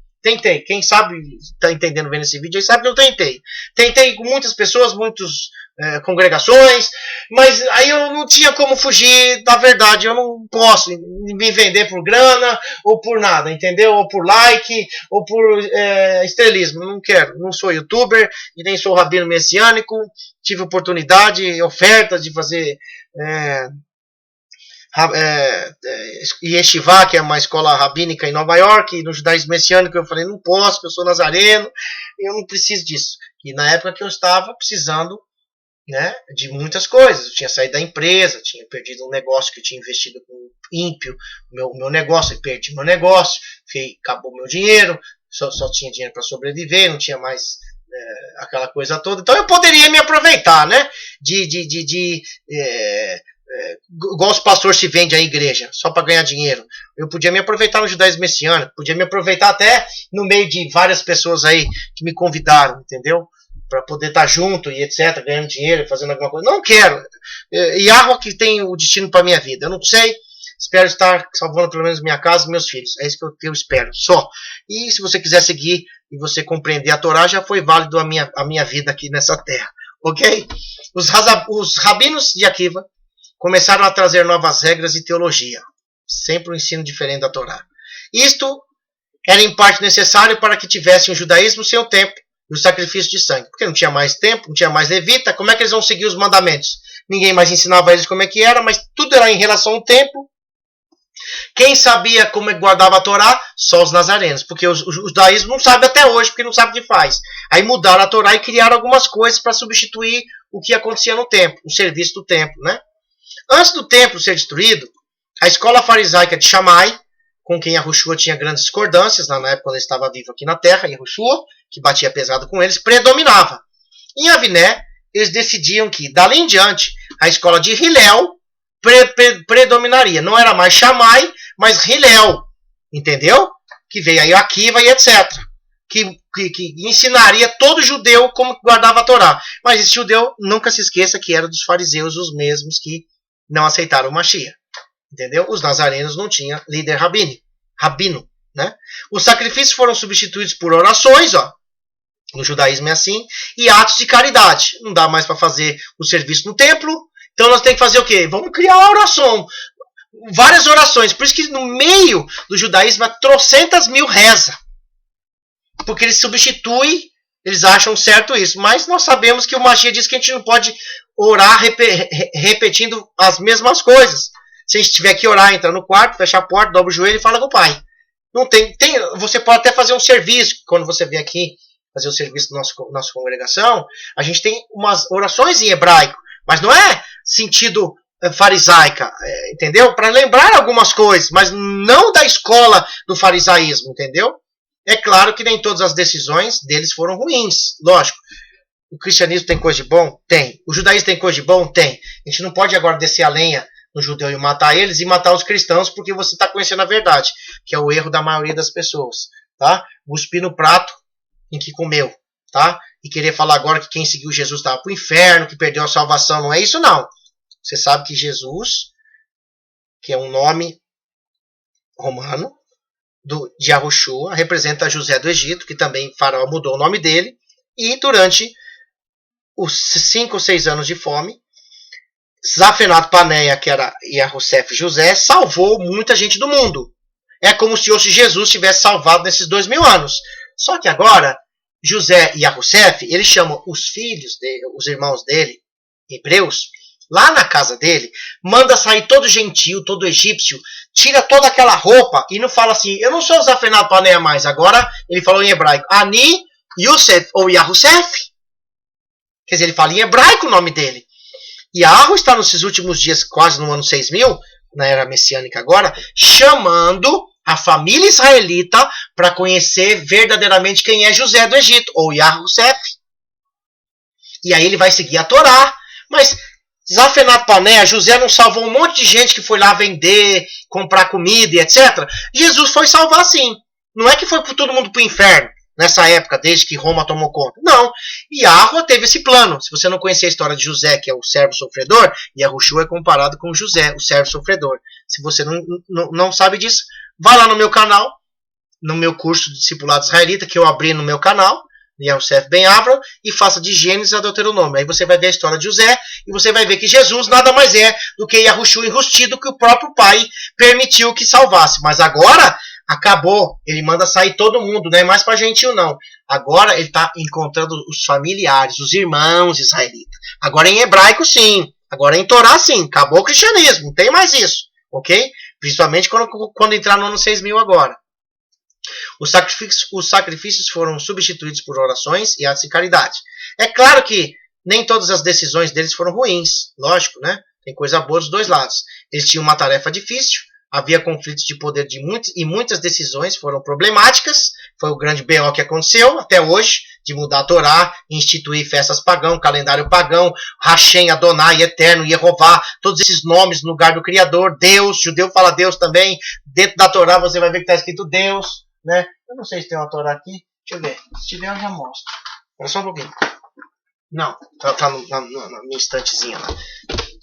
Quem sabe está entendendo vendo esse vídeo aí sabe que eu tentei. Tentei com muitas pessoas, muitos congregações, mas aí eu não tinha como fugir da verdade. Eu não posso me vender por grana ou por nada, entendeu? Ou por like, ou por estrelismo. Não quero, não sou youtuber e nem sou rabino messiânico. Tive oportunidade, ofertas de fazer Yeshiva, que é uma escola rabínica em Nova York, e no judaísmo messiânico eu falei, não posso, porque eu sou nazareno, eu não preciso disso. E na época que eu estava precisando, né, de muitas coisas, eu tinha saído da empresa, tinha perdido um negócio que eu tinha investido com ímpio, meu negócio, eu perdi meu negócio, acabou meu dinheiro, só tinha dinheiro para sobreviver, não tinha mais aquela coisa toda. Então eu poderia me aproveitar, né, igual os pastores se vendem à igreja, só para ganhar dinheiro. Eu podia me aproveitar no judaísmo messiânico, podia me aproveitar até no meio de várias pessoas aí que me convidaram, entendeu? Para poder estar junto e etc, ganhando dinheiro, fazendo alguma coisa. Não quero. Yahweh que tem o destino para minha vida. Eu não sei. Espero estar salvando pelo menos minha casa e meus filhos. É isso que eu espero. Só. E se você quiser seguir e você compreender a Torá, já foi válido a minha vida aqui nessa terra. Ok? Os rabinos de Akiva começaram a trazer novas regras e teologia. Sempre um ensino diferente da Torá. Isto era em parte necessário para que tivessem o judaísmo seu tempo e o sacrifício de sangue. Porque não tinha mais tempo, não tinha mais levita, como é que eles vão seguir os mandamentos? Ninguém mais ensinava a eles como é que era, mas tudo era em relação ao tempo. Quem sabia como guardava a Torá? Só os nazarenos, porque o judaísmo não sabe até hoje, porque não sabe o que faz. Aí mudaram a Torá e criaram algumas coisas para substituir o que acontecia no templo, o serviço do templo, né? Antes do templo ser destruído, a escola farisaica de Shammai, com quem Yahushua tinha grandes discordâncias, na época quando ele estava vivo aqui na terra, Yahushua, que batia pesado com eles, predominava. Em Aviné, eles decidiam que, dali em diante, a escola de Hillel predominaria. Não era mais Shammai, mas Hillel, entendeu? Que veio aí Akiva e etc. Que ensinaria todo judeu como guardava a Torá. Mas esse judeu, nunca se esqueça que era dos fariseus os mesmos que não aceitaram o Mashiach. Entendeu? Os nazarenos não tinham líder rabino, né? Os sacrifícios foram substituídos por orações, ó. No judaísmo é assim, e atos de caridade. Não dá mais para fazer o serviço no templo, então nós temos que fazer o quê? Vamos criar uma oração, várias orações. Por isso que no meio do judaísmo há trocentas mil reza, porque eles substituem, eles acham certo isso. Mas nós sabemos que o Mashiach diz que a gente não pode orar repetindo as mesmas coisas. Se a gente tiver que orar, entra no quarto, fecha a porta, dobra o joelho e fala com o pai. Não tem, você pode até fazer um serviço. Quando você vem aqui fazer o serviço da nossa congregação, a gente tem umas orações em hebraico, mas não é sentido farisaica, entendeu? Para lembrar algumas coisas, mas não da escola do farisaísmo, entendeu? É claro que nem todas as decisões deles foram ruins, lógico. O cristianismo tem coisa de bom? Tem. O judaísmo tem coisa de bom? Tem. A gente não pode agora descer a lenha no judeu e matar eles e matar os cristãos porque você está conhecendo a verdade, que é o erro da maioria das pessoas, tá? Cuspir no prato em que comeu, tá? E querer falar agora que quem seguiu Jesus estava para o inferno, que perdeu a salvação, não é isso não. Você sabe que Jesus, que é um nome romano, de Yahushua, representa José do Egito, que também Faraó mudou o nome dele, e durante os 5 ou 6 anos de fome, Zafenat Paneia, que era Yahussef José, salvou muita gente do mundo. É como se hoje Jesus tivesse salvado nesses 2000 anos. Só que agora, José e Yahussef, eles chamam os filhos dele, os irmãos dele, hebreus, lá na casa dele, manda sair todo gentil, todo egípcio, tira toda aquela roupa e não fala assim, eu não sou Zafenat Paneia mais. Agora ele falou em hebraico, Ani Yosef ou Yahussef. Quer dizer, ele fala em hebraico o nome dele. E Yahweh está nesses últimos dias, quase no ano 6000, na era messiânica agora, chamando a família israelita para conhecer verdadeiramente quem é José do Egito, ou Yahussef. E aí ele vai seguir a Torá. Mas Zafenat Paneia, José não salvou um monte de gente que foi lá vender, comprar comida e etc. Jesus foi salvar sim. Não é que foi todo mundo para o inferno nessa época, desde que Roma tomou conta. Não. Yahweh teve esse plano. Se você não conhecer a história de José, que é o servo sofredor, Yahushua é comparado com José, o servo sofredor. Se você não sabe disso, vá lá no meu canal, no meu curso de discipulado israelita, que eu abri no meu canal, Yosef ben Avram, e faça de Gênesis a Deuteronômio. Aí você vai ver a história de José, e você vai ver que Jesus nada mais é do que Yahushua enrustido, que o próprio pai permitiu que salvasse. Mas agora acabou, ele manda sair todo mundo, não é mais para gentil não. Agora ele está encontrando os familiares, os irmãos israelitas. Agora em hebraico sim, agora em Torá sim, acabou o cristianismo, não tem mais isso, ok? Principalmente quando entrar no ano 6000 agora. Os sacrifícios foram substituídos por orações e atos de caridade. É claro que nem todas as decisões deles foram ruins, lógico, né? Tem coisa boa dos dois lados. Eles tinham uma tarefa difícil, havia conflitos de poder e muitas decisões foram problemáticas. Foi o grande BO que aconteceu até hoje, de mudar a Torá, instituir festas pagãs, calendário pagão, Hashem, Adonai, Eterno, Yehová, todos esses nomes no lugar do Criador, Deus, judeu fala Deus também, dentro da Torá você vai ver que está escrito Deus, né? Eu não sei se tem uma Torá aqui, deixa eu ver, se tiver eu já mostro. Espera só um pouquinho. Não, tá no estantezinho lá.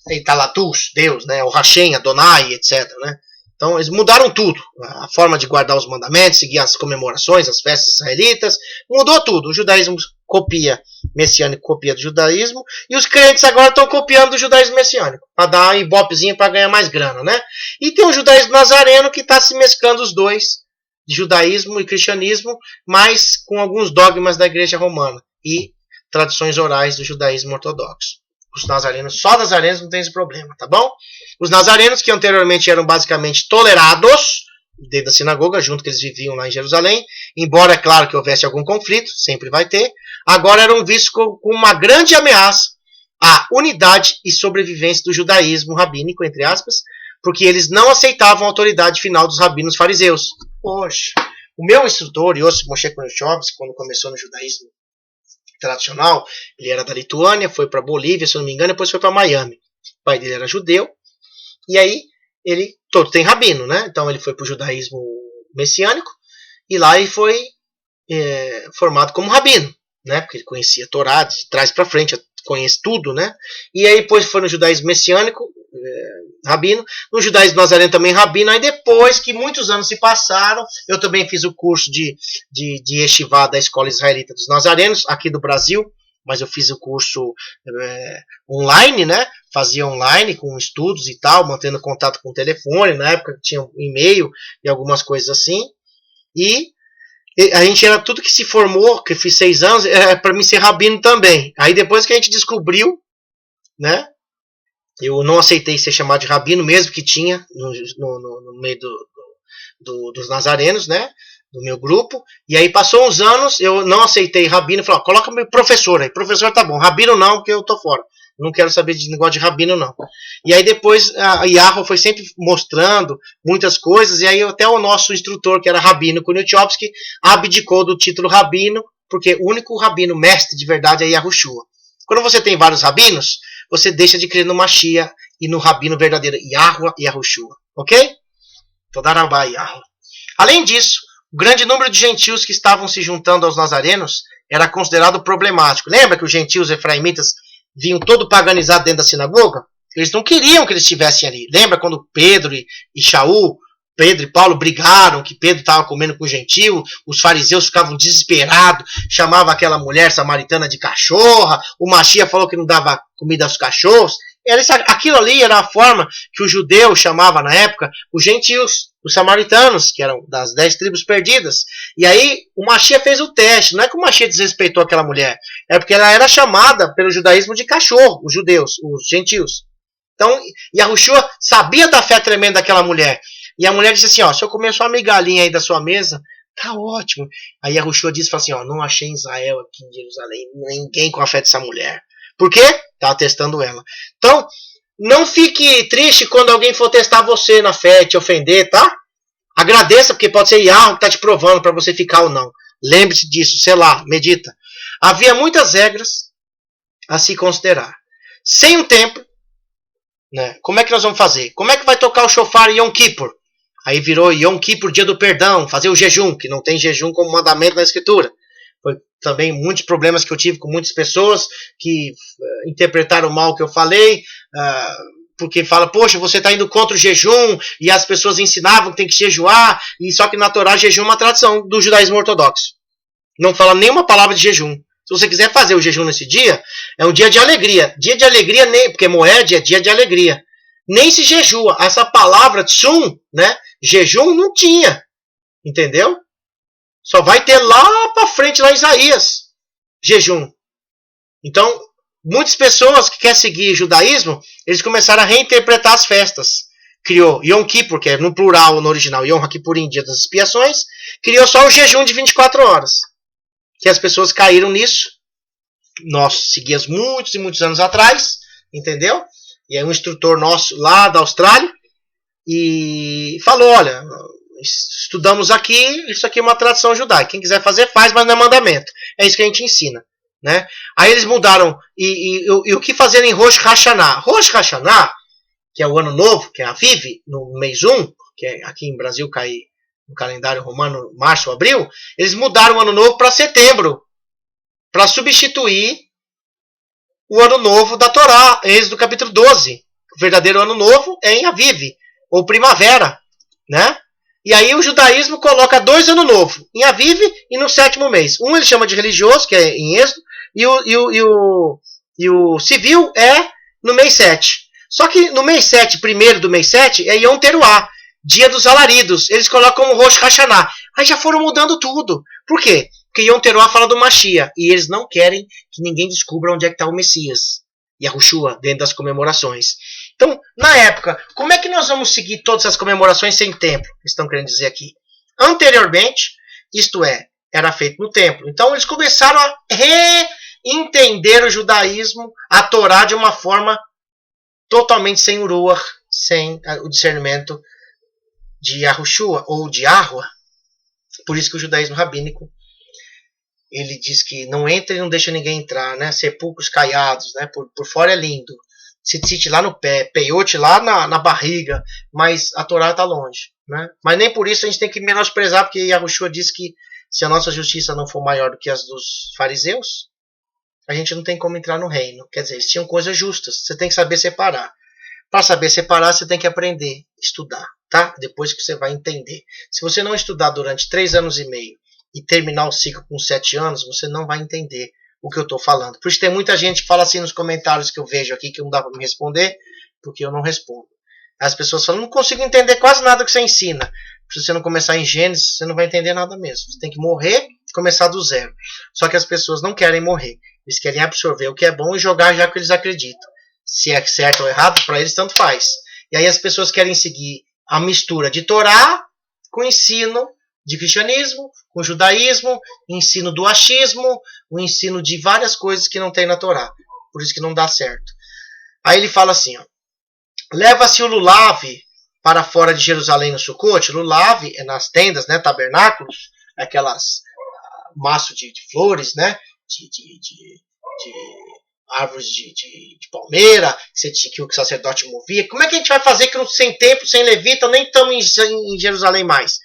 Aí tá lá Deus, né? O Hashem, Adonai, etc, né? Então eles mudaram tudo, a forma de guardar os mandamentos, seguir as comemorações, as festas israelitas, mudou tudo. O judaísmo copia, messiânico copia do judaísmo, e os crentes agora estão copiando do judaísmo messiânico, para dar um ibopezinho para ganhar mais grana, né? E tem o judaísmo nazareno que está se mesclando os dois, de judaísmo e cristianismo, mas com alguns dogmas da igreja romana e tradições orais do judaísmo ortodoxo. Os nazarenos, só nazarenos não tem esse problema, tá bom? Os nazarenos, que anteriormente eram basicamente tolerados dentro da sinagoga, junto que eles viviam lá em Jerusalém, embora é claro que houvesse algum conflito, sempre vai ter, agora eram vistos como uma grande ameaça à unidade e sobrevivência do judaísmo rabínico, entre aspas, porque eles não aceitavam a autoridade final dos rabinos fariseus. Poxa, o meu instrutor, Yosef Moshe Konyuchovsky, quando começou no judaísmo tradicional, ele era da Lituânia, foi para Bolívia, se eu não me engano, depois foi para Miami. O pai dele era judeu, e aí ele todo tem rabino, né? Então ele foi para o judaísmo messiânico, e lá ele foi formado como rabino, né? Porque ele conhecia a Torá de trás para frente, conhece tudo, né? E aí depois foi no judaísmo messiânico, rabino, no judaísmo nazareno também rabino. Aí depois que muitos anos se passaram, eu também fiz o curso de Yeshivá da Escola Israelita dos Nazarenos, aqui do Brasil, mas eu fiz o curso online, né? Fazia online com estudos e tal, mantendo contato com o telefone, na época tinha um e-mail e algumas coisas assim, e a gente era tudo que se formou, que eu fiz 6 anos, para mim ser rabino também. Aí depois que a gente descobriu, né? Eu não aceitei ser chamado de rabino, mesmo que tinha no meio dos nazarenos, né? Do meu grupo. E aí passou uns anos, eu não aceitei rabino, falei, coloca-me professor aí. Professor tá bom, rabino não, porque eu tô fora. Não quero saber de negócio de rabino, não. E aí depois a Yahoo foi sempre mostrando muitas coisas, e aí até o nosso instrutor, que era rabino Konyuchovsky, abdicou do título rabino, porque o único rabino mestre de verdade é Yahushua. Quando você tem vários rabinos, você deixa de crer no Mashiach e no rabino verdadeiro, Yahuwah e Yahushua. Ok? Todarabá, Yahuwah. Além disso, o grande número de gentios que estavam se juntando aos nazarenos era considerado problemático. Lembra que os gentios efraimitas vinham todo paganizado dentro da sinagoga? Eles não queriam que eles estivessem ali. Lembra quando Pedro e Shaul, Pedro e Paulo brigaram, que Pedro estava comendo com o gentio, os fariseus ficavam desesperados, chamavam aquela mulher samaritana de cachorra, o Mashiach falou que não dava comida aos cachorros. Aquilo ali era a forma que o judeu chamava na época os gentios, os samaritanos, que eram das 10 tribos perdidas. E aí o Mashiach fez o teste. Não é que o Mashiach desrespeitou aquela mulher, é porque ela era chamada pelo judaísmo de cachorro, os judeus, os gentios. Então, Yahushua sabia da fé tremenda daquela mulher. E a mulher disse assim, ó, se eu comer só uma migalhinha aí da sua mesa, tá ótimo. Aí Yahushua disse assim, ó, não achei em Israel aqui em Jerusalém ninguém com a fé dessa mulher. Por quê? Tava testando ela. Então, não fique triste quando alguém for testar você na fé, te ofender, tá? Agradeça, porque pode ser Yahweh que tá te provando para você ficar ou não. Lembre-se disso, sei lá, medita. Havia muitas regras a se considerar. Sem um templo, né? Como é que nós vamos fazer? Como é que vai tocar o shofar Yom Kippur? Aí virou Yom Kippur, dia do perdão, fazer o jejum, que não tem jejum como mandamento na escritura. Foi também muitos problemas que eu tive com muitas pessoas que interpretaram mal o que eu falei, porque fala, poxa, você está indo contra o jejum, e as pessoas ensinavam que tem que jejuar, e só que na Torá jejum é uma tradição do judaísmo ortodoxo. Não fala nenhuma palavra de jejum. Se você quiser fazer o jejum nesse dia, é um dia de alegria. Dia de alegria, nem, porque Moed é dia de alegria. Nem se jejua. Essa palavra tsum, né? Jejum não tinha. Entendeu? Só vai ter lá para frente, lá em Isaías. Jejum. Então, muitas pessoas que querem seguir judaísmo, eles começaram a reinterpretar as festas. Criou Yom Kippur, que é no plural, no original, Yom Kippurim, dia das expiações. Criou só o jejum de 24 horas. Que as pessoas caíram nisso. Nós seguíamos muitos e muitos anos atrás, entendeu? E aí um instrutor nosso lá da Austrália e falou, olha, estudamos aqui, isso aqui é uma tradição judaica. Quem quiser fazer, faz, mas não é mandamento. É isso que a gente ensina. Né? Aí eles mudaram. E o que fazer em Rosh Hashanah? Rosh Hashanah, que é o ano novo, que é a Aviv, no mês 1, que é aqui em Brasil cai no calendário romano, março, abril, eles mudaram o ano novo para setembro, para substituir o ano novo da Torá, Êxodo capítulo 12. O verdadeiro ano novo é em Aviv, ou primavera, né? E aí o judaísmo coloca 2 anos novos, em Aviv e no 7º mês. Um ele chama de religioso, que é em Êxodo, e o civil é no mês 7. Só que no mês 7, primeiro do mês 7, é Yom Teruah, dia dos alaridos. Eles colocam como Rosh Hashanah. Aí já foram mudando tudo. Por quê? Porque Yom Teruah fala do Mashiach. E eles não querem que ninguém descubra onde é que está o Messias. Yahushua, dentro das comemorações. Então, na época, como é que nós vamos seguir todas as comemorações sem templo? Estão querendo dizer aqui. Anteriormente, isto é, era feito no templo. Então, eles começaram a reentender o judaísmo, a Torá, de uma forma totalmente sem o Ruach, sem o discernimento de Yahushua ou de Yahweh. Por isso que o judaísmo rabínico, ele diz que não entra e não deixa ninguém entrar, né? Sepulcros caiados, né? Por fora é lindo. Tzitzit lá no pé, peiote lá na barriga, mas a Torá está longe, né? Mas nem por isso a gente tem que menosprezar, porque Yahushua diz que se a nossa justiça não for maior do que as dos fariseus, a gente não tem como entrar no reino. Quer dizer, eles tinham coisas justas. Você tem que saber separar. Para saber separar, você tem que aprender, estudar, tá? Depois que você vai entender. Se você não estudar durante 3 anos e meio e terminar o ciclo com 7 anos, você não vai entender o que eu estou falando. Por isso tem muita gente que fala assim nos comentários que eu vejo aqui, que não dá para me responder, porque eu não respondo. As pessoas falam, não consigo entender quase nada que você ensina. Se você não começar em Gênesis, você não vai entender nada mesmo. Você tem que morrer e começar do zero. Só que as pessoas não querem morrer. Eles querem absorver o que é bom e jogar já que eles acreditam. Se é certo ou errado, para eles tanto faz. E aí as pessoas querem seguir a mistura de Torá com ensino de cristianismo, com judaísmo, ensino do achismo, o ensino de várias coisas que não tem na Torá. Por isso que não dá certo. Aí ele fala assim, ó, leva-se o lulav para fora de Jerusalém no Sukkot. Lulav é nas tendas, né, tabernáculos, aquelas maço de flores, né, de árvores de palmeira, que o sacerdote movia. Como é que a gente vai fazer que sem templo, sem levita, nem estamos em Jerusalém mais?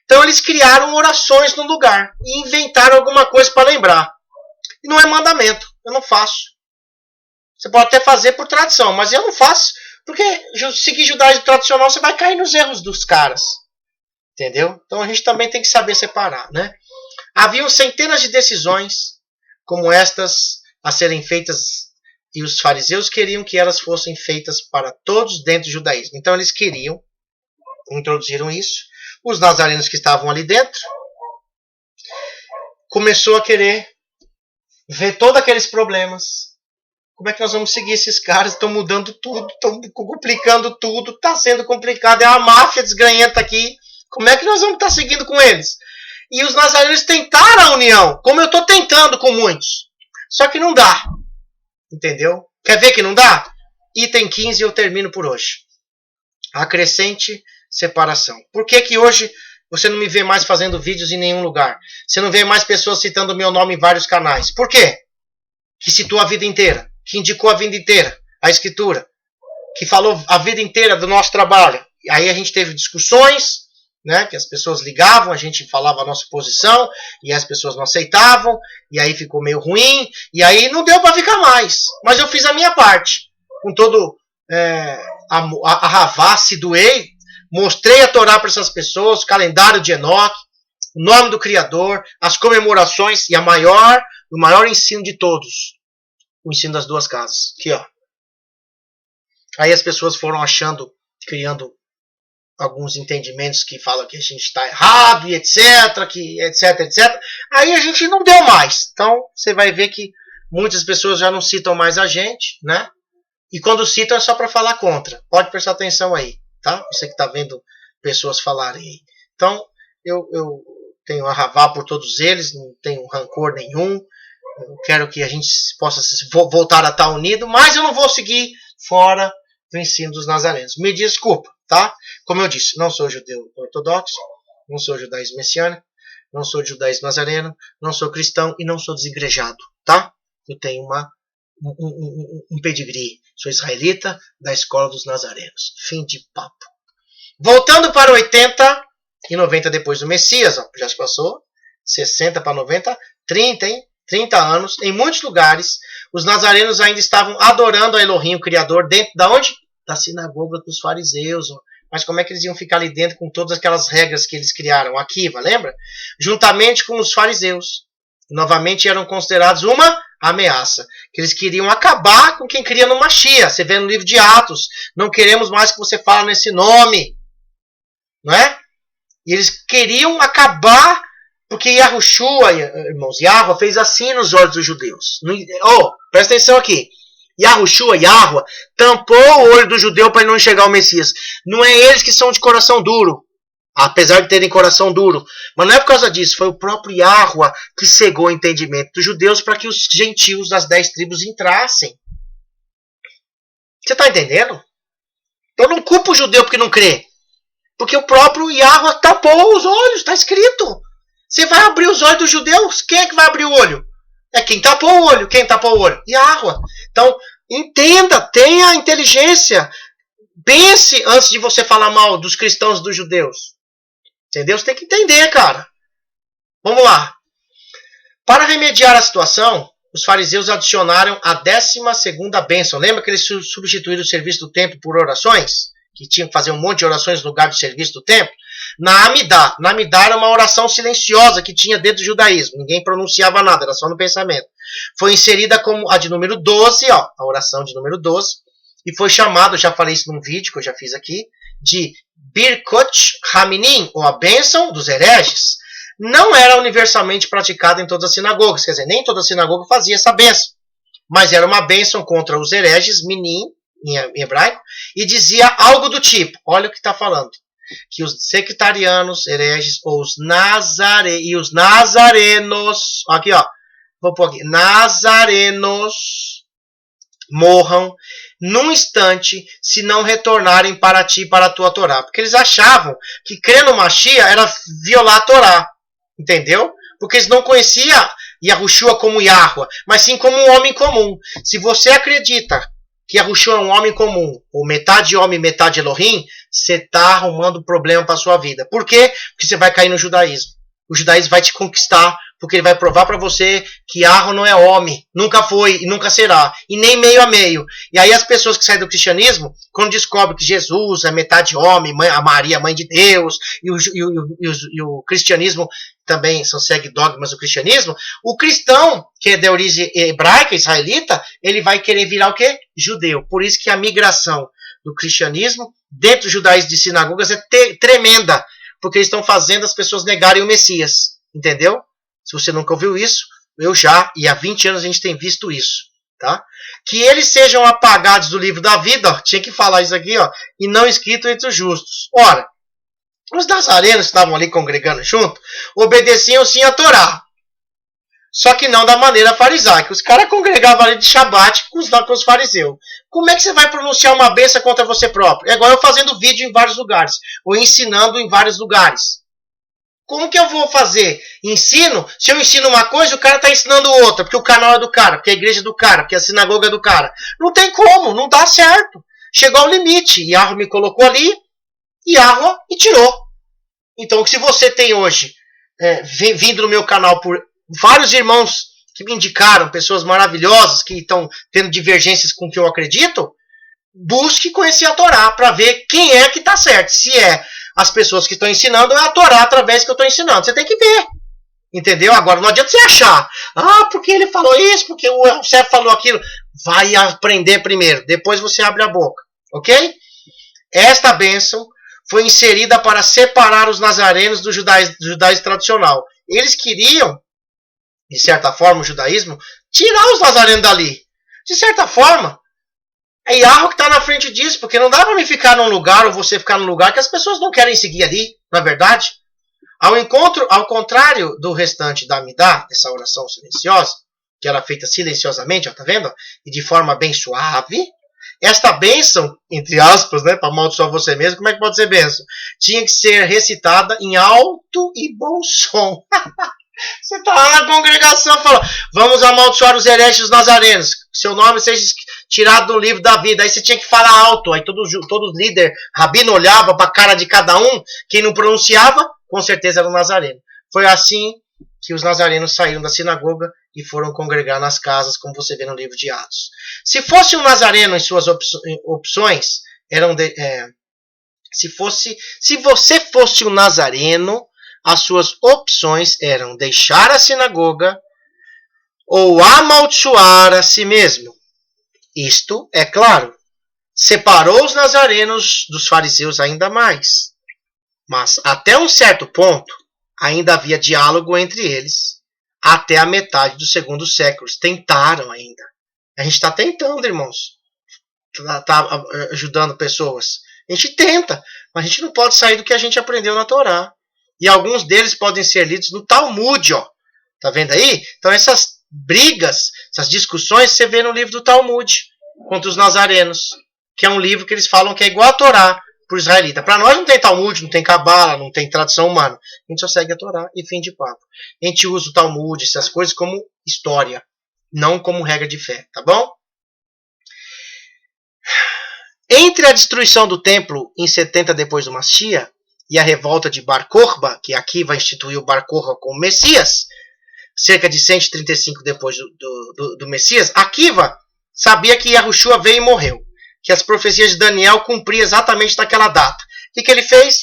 Então eles criaram orações no lugar e inventaram alguma coisa para lembrar. E não é mandamento, eu não faço. Você pode até fazer por tradição, mas eu não faço, porque seguir judaísmo tradicional você vai cair nos erros dos caras. Entendeu? Então a gente também tem que saber separar, né? Haviam centenas de decisões como estas a serem feitas, e os fariseus queriam que elas fossem feitas para todos dentro do judaísmo. Então eles introduziram isso. Os nazarenos que estavam ali dentro começou a querer ver todos aqueles problemas. Como é que nós vamos seguir esses caras? Estão mudando tudo, estão complicando tudo, está sendo complicado, é uma máfia desgranhenta aqui. Como é que nós vamos estar seguindo com eles? E os nazarenos tentaram a união, como eu estou tentando com muitos. Só que não dá. Entendeu? Quer ver que não dá? Item 15 eu termino por hoje. A crescente separação. Por que hoje você não me vê mais fazendo vídeos em nenhum lugar? Você não vê mais pessoas citando o meu nome em vários canais. Por quê? Que citou a vida inteira. Que indicou a vida inteira. A escritura. Que falou a vida inteira do nosso trabalho. E aí a gente teve discussões, né, que as pessoas ligavam, a gente falava a nossa posição, e as pessoas não aceitavam, e aí ficou meio ruim, e aí não deu para ficar mais. Mas eu fiz a minha parte. Com todo a Ravá, se doei, mostrei a Torá para essas pessoas, o calendário de Enoque, o nome do Criador, as comemorações e o maior ensino de todos, o ensino das duas casas. Aqui, ó. Aí as pessoas foram criando alguns entendimentos que falam que a gente está errado e etc, etc. Aí a gente não deu mais. Então você vai ver que muitas pessoas já não citam mais a gente, né? E quando citam é só para falar contra. Pode prestar atenção aí, tá? Você que está vendo pessoas falarem aí. Então eu tenho arravar por todos eles, não tenho rancor nenhum. Eu quero que a gente possa voltar a estar unido, mas eu não vou seguir fora do ensino dos nazarenos. Me desculpa, tá? Como eu disse, não sou judeu ortodoxo, não sou judaísmo messiânico, não sou judaísmo nazareno, não sou cristão e não sou desigrejado, tá? Eu tenho um pedigree. Sou israelita da escola dos nazarenos. Fim de papo. Voltando para 80 e 90 depois do Messias, ó, já se passou 60 para 90, 30, hein? 30 anos, em muitos lugares, os nazarenos ainda estavam adorando a Elohim, o Criador, dentro da onde? Da sinagoga dos fariseus. Ó. Mas como é que eles iam ficar ali dentro com todas aquelas regras que eles criaram? Akiva, lembra? Juntamente com os fariseus. Novamente eram considerados uma ameaça. Que eles queriam acabar com quem cria no Mashiach. Você vê no livro de Atos. Não queremos mais que você fale nesse nome. Não é? E eles queriam acabar, porque Yahushua, irmãos, Yahua fez assim nos olhos dos judeus. Oh, presta atenção aqui. Yahushua, Yahua, tampou o olho do judeu para ele não enxergar o Messias. Não é eles que são de coração duro, apesar de terem coração duro. Mas não é por causa disso, foi o próprio Yahua que cegou o entendimento dos judeus para que os gentios das 10 tribos entrassem. Você está entendendo? Eu não culpo o judeu porque não crê. Porque o próprio Yahua tapou os olhos, está escrito. Você vai abrir os olhos dos judeus? Quem é que vai abrir o olho? É quem tapou o olho. Quem tapou o olho? Yahua. Então, entenda, tenha inteligência. Pense antes de você falar mal dos cristãos e dos judeus. Entendeu? Você tem que entender, cara. Vamos lá. Para remediar a situação, os fariseus adicionaram a 12ª bênção. Lembra que eles substituíram o serviço do templo por orações? Que tinham que fazer um monte de orações no lugar do serviço do templo? Na Amidá. Na Amidá era uma oração silenciosa que tinha dentro do judaísmo. Ninguém pronunciava nada, era só no pensamento. Foi inserida como a de número 12, ó, a oração de número 12, e foi chamado, já falei isso num vídeo que eu já fiz aqui, de Birkot Haminim, ou a bênção dos hereges. Não era universalmente praticada em todas as sinagogas, quer dizer, nem toda sinagoga fazia essa bênção, mas era uma bênção contra os hereges, minim, em hebraico, e dizia algo do tipo, olha o que está falando, que os sectarianos, hereges, ou os nazarenos, aqui ó, vou pôr aqui, nazarenos morram num instante se não retornarem para ti e para a tua Torá, porque eles achavam que crer no Mashiach era violar a Torá, entendeu? Porque eles não conheciam Yahushua como Yahua, mas sim como um homem comum. Se você acredita que Yahushua é um homem comum, ou metade homem, metade Elohim, você está arrumando problema para a sua vida. Por quê? Porque você vai cair no judaísmo. O judaísmo vai te conquistar, porque ele vai provar para você que Yahua não é homem, nunca foi e nunca será, e nem meio a meio. E aí as pessoas que saem do cristianismo, quando descobrem que Jesus é metade homem, a Maria, mãe de Deus, e o cristianismo também só segue dogmas do cristianismo, o cristão, que é de origem hebraica, israelita, ele vai querer virar o quê? Judeu. Por isso que a migração do cristianismo dentro do judaísmo de sinagogas é tremenda, porque eles estão fazendo as pessoas negarem o Messias. Entendeu? Se você nunca ouviu isso, eu já, e há 20 anos a gente tem visto isso. Tá? Que eles sejam apagados do livro da vida, ó, tinha que falar isso aqui, ó, e não escrito entre os justos. Ora, os nazarenos que estavam ali congregando junto, obedeciam sim a Torá. Só que não da maneira farisaica. Os caras congregavam ali de Shabat com os fariseus. Como é que você vai pronunciar uma bênção contra você próprio? É igual eu fazendo vídeo em vários lugares, ou ensinando em vários lugares. Como que eu vou fazer ensino? Se eu ensino uma coisa, o cara está ensinando outra, porque o canal é do cara, porque a igreja é do cara, porque a sinagoga é do cara. Não tem como, não dá certo. Chegou ao limite. Yahweh me colocou ali, Yahweh me tirou. Então, se você tem hoje, vindo no meu canal por vários irmãos que me indicaram, pessoas maravilhosas que estão tendo divergências com o que eu acredito, busque conhecer a Torá para ver quem é que está certo. Se é as pessoas que estão ensinando é a Torá através que eu estou ensinando. Você tem que ver. Entendeu? Agora não adianta você achar. Porque ele falou isso, porque o chefe falou aquilo. Vai aprender primeiro, depois você abre a boca. Ok? Esta bênção foi inserida para separar os nazarenos do judaísmo tradicional. Eles queriam, de certa forma, o judaísmo, tirar os nazarenos dali. De certa forma, é Yahweh que está na frente disso, porque não dá para mim ficar num lugar ou você ficar num lugar que as pessoas não querem seguir ali, não é verdade? Ao contrário do restante da Amidá, dessa oração silenciosa, que era feita silenciosamente, ó, tá vendo? E de forma bem suave, esta bênção, entre aspas, né, para amaldiçoar você mesmo, como é que pode ser bênção? Tinha que ser recitada em alto e bom som. Você está lá na congregação falando, vamos amaldiçoar os hereges dos nazarenos, seu nome seja tirado do livro da vida. Aí você tinha que falar alto, aí todo líder, rabino olhava para a cara de cada um, quem não pronunciava, com certeza era um nazareno. Foi assim que os nazarenos saíram da sinagoga e foram congregar nas casas, como você vê no livro de Atos. Se fosse um nazareno em suas opções, se você fosse um nazareno, as suas opções eram deixar a sinagoga ou amaldiçoar a si mesmo. Isto, é claro, separou os nazarenos dos fariseus ainda mais. Mas até um certo ponto, ainda havia diálogo entre eles, até a metade do segundo século. Tentaram ainda. A gente está tentando, irmãos. Está ajudando pessoas. A gente tenta, mas a gente não pode sair do que a gente aprendeu na Torá. E alguns deles podem ser lidos no Talmud, ó. Tá vendo aí? Então essas brigas, essas discussões, você vê no livro do Talmud, contra os nazarenos, que é um livro que eles falam que é igual a Torá para o israelita. Para nós não tem Talmud, não tem Cabala, não tem tradição humana. A gente só segue a Torá e fim de papo. A gente usa o Talmud, essas coisas, como história, não como regra de fé, tá bom? Entre a destruição do templo em 70 depois do Mashiach e a revolta de Bar Kokhba, que aqui vai instituir o Bar Kokhba como Messias, cerca de 135 depois do Messias, Akiva sabia que Yahushua veio e morreu, que as profecias de Daniel cumpriam exatamente naquela data. O que ele fez?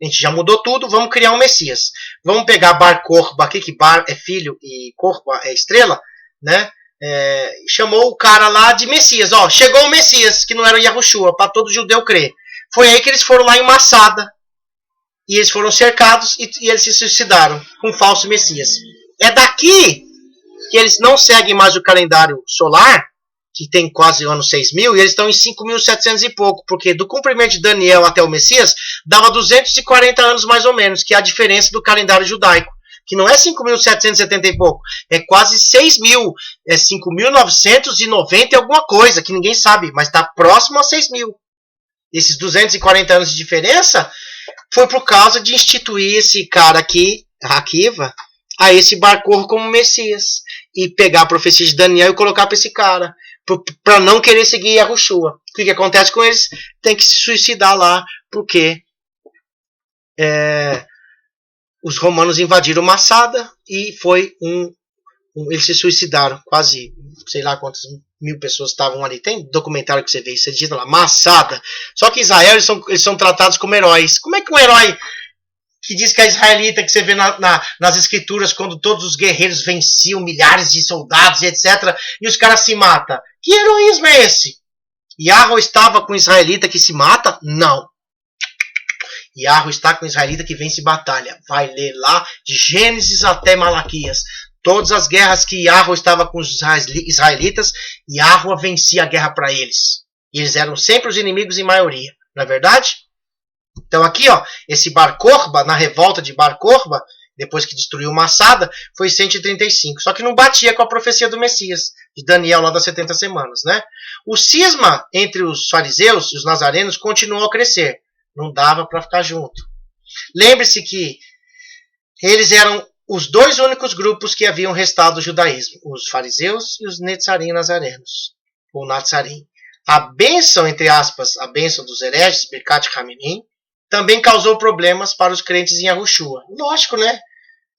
A gente já mudou tudo, vamos criar um Messias. Vamos pegar Bar Kokhba aqui, que Bar é filho e Kokhba é estrela, né? Chamou o cara lá de Messias. Ó, chegou o Messias, que não era Yahushua, para todo judeu crer. Foi aí que eles foram lá em Massada. E eles foram cercados e eles se suicidaram com um falso Messias. É daqui que eles não seguem mais o calendário solar, que tem quase o ano 6.000, e eles estão em 5.700 e pouco, porque do cumprimento de Daniel até o Messias, dava 240 anos mais ou menos, que é a diferença do calendário judaico, que não é 5.770 e pouco, é quase 6.000, é 5.990 e alguma coisa, que ninguém sabe, mas está próximo a 6.000. Esses 240 anos de diferença foi por causa de instituir esse cara aqui, Akiva, a esse Bar Kokhba como Messias, e pegar a profecia de Daniel e colocar para esse cara, para não querer seguir Yahushua. O que acontece com eles? Tem que se suicidar lá, porque os romanos invadiram Massada e foi eles se suicidaram. Quase, sei lá quantas mil pessoas estavam ali. Tem documentário que você vê, você digita lá, Massada. Só que Israel, eles são tratados como heróis. Como é que um herói que diz que é israelita, que você vê nas escrituras, quando todos os guerreiros venciam milhares de soldados e etc., e os caras se matam? Que heroísmo é esse? Yahweh estava com o israelita que se mata? Não. Yahweh está com o israelita que vence batalha. Vai ler lá de Gênesis até Malaquias. Todas as guerras que Yahweh estava com os israelitas, Yahweh vencia a guerra para eles. E eles eram sempre os inimigos em maioria. Não é verdade? Então aqui, ó, esse Bar Kokhba, na revolta de Bar Kokhba, depois que destruiu Massada, foi 135. Só que não batia com a profecia do Messias, de Daniel lá das 70 semanas, né? O cisma entre os fariseus e os nazarenos continuou a crescer. Não dava para ficar junto. Lembre-se que eles eram os dois únicos grupos que haviam restado do judaísmo, os fariseus e os netzarim nazarenos, ou Nazarim. A bênção, entre aspas, a bênção dos hereges, Birkat Hamimim, também causou problemas para os crentes em Yahushua. Lógico, né?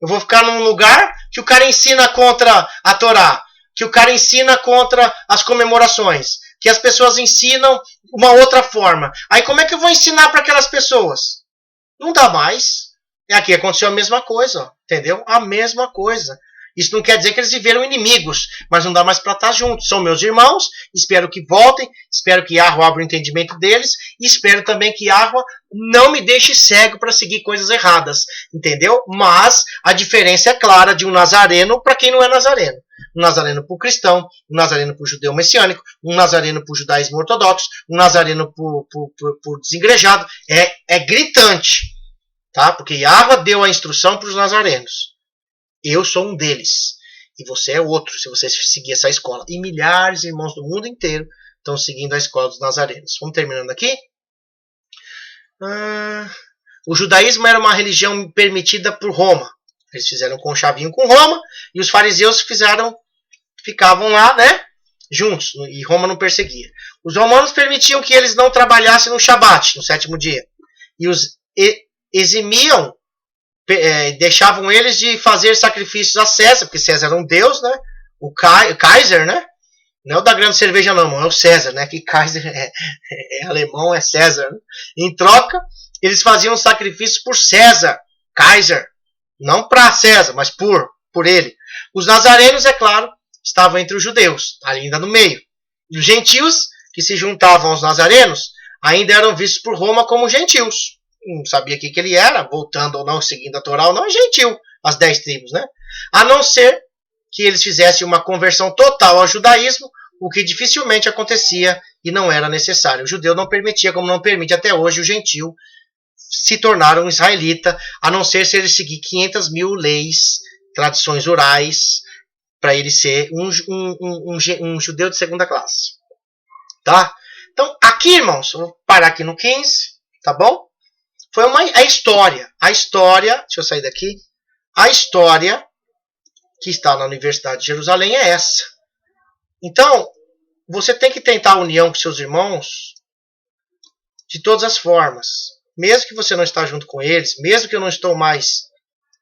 Eu vou ficar num lugar que o cara ensina contra a Torá, que o cara ensina contra as comemorações, que as pessoas ensinam uma outra forma. Aí como é que eu vou ensinar para aquelas pessoas? Não dá mais. E aqui aconteceu a mesma coisa, entendeu? A mesma coisa. Isso não quer dizer que eles viveram inimigos, mas não dá mais para estar juntos. São meus irmãos, espero que voltem, espero que Yahweh abra o entendimento deles, e espero também que Yahweh não me deixe cego para seguir coisas erradas, entendeu? Mas a diferença é clara de um nazareno para quem não é nazareno. Um nazareno para o cristão, um nazareno para o judeu messiânico, um nazareno para o judaísmo ortodoxo, um nazareno para o desengrejado. É gritante, tá? Porque Yahweh deu a instrução para os nazarenos. Eu sou um deles. E você é outro, se você seguir essa escola. E milhares de irmãos do mundo inteiro estão seguindo a escola dos nazarenos. Vamos terminando aqui. O judaísmo era uma religião permitida por Roma. Eles fizeram conchavinho com Roma. E os fariseus ficavam lá, né? Juntos. E Roma não perseguia. Os romanos permitiam que eles não trabalhassem no Shabat, no 7º dia. E os eximiam, deixavam eles de fazer sacrifícios a César, porque César era um deus, né? O Kaiser, né? Não é o da grande cerveja não, é o César, né? Que Kaiser é alemão, é César. Né? Em troca, eles faziam sacrifícios por César, Kaiser. Não para César, mas por ele. Os nazarenos, é claro, estavam entre os judeus, ainda no meio. E os gentios, que se juntavam aos nazarenos, ainda eram vistos por Roma como gentios. Não sabia o que ele era, voltando ou não, seguindo a Torá ou não, é gentil, as 10 tribos, né? A não ser que eles fizessem uma conversão total ao judaísmo, o que dificilmente acontecia e não era necessário. O judeu não permitia, como não permite até hoje, o gentil se tornar um israelita, a não ser se ele seguir 500.000 leis, tradições orais, para ele ser um judeu de segunda classe. Tá? Então, aqui, irmãos, vou parar aqui no 15, tá bom? Foi a história, deixa eu sair daqui, a história que está na Universidade de Jerusalém é essa. Então, você tem que tentar a união com seus irmãos de todas as formas. Mesmo que você não está junto com eles, mesmo que eu não estou mais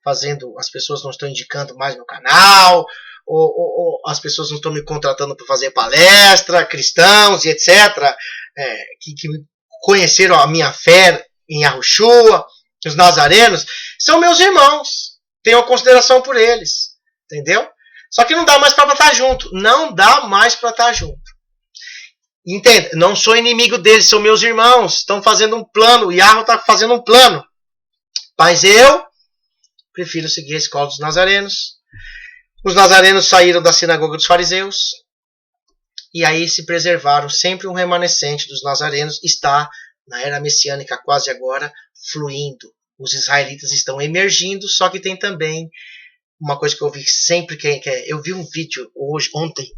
fazendo, as pessoas não estão indicando mais meu canal, ou as pessoas não estão me contratando para fazer palestra, cristãos e etc., que conheceram a minha fé em Yahushua, os nazarenos, são meus irmãos. Tenho consideração por eles. Entendeu? Só que não dá mais para estar junto. Não dá mais para estar junto. Entenda? Não sou inimigo deles, são meus irmãos. Estão fazendo um plano. O Yahweh está fazendo um plano. Mas eu prefiro seguir a escola dos nazarenos. Os nazarenos saíram da sinagoga dos fariseus. E aí se preservaram. Sempre um remanescente dos nazarenos está na era messiânica quase agora, fluindo. Os israelitas estão emergindo, só que tem também uma coisa que eu vi sempre, eu vi um vídeo ontem,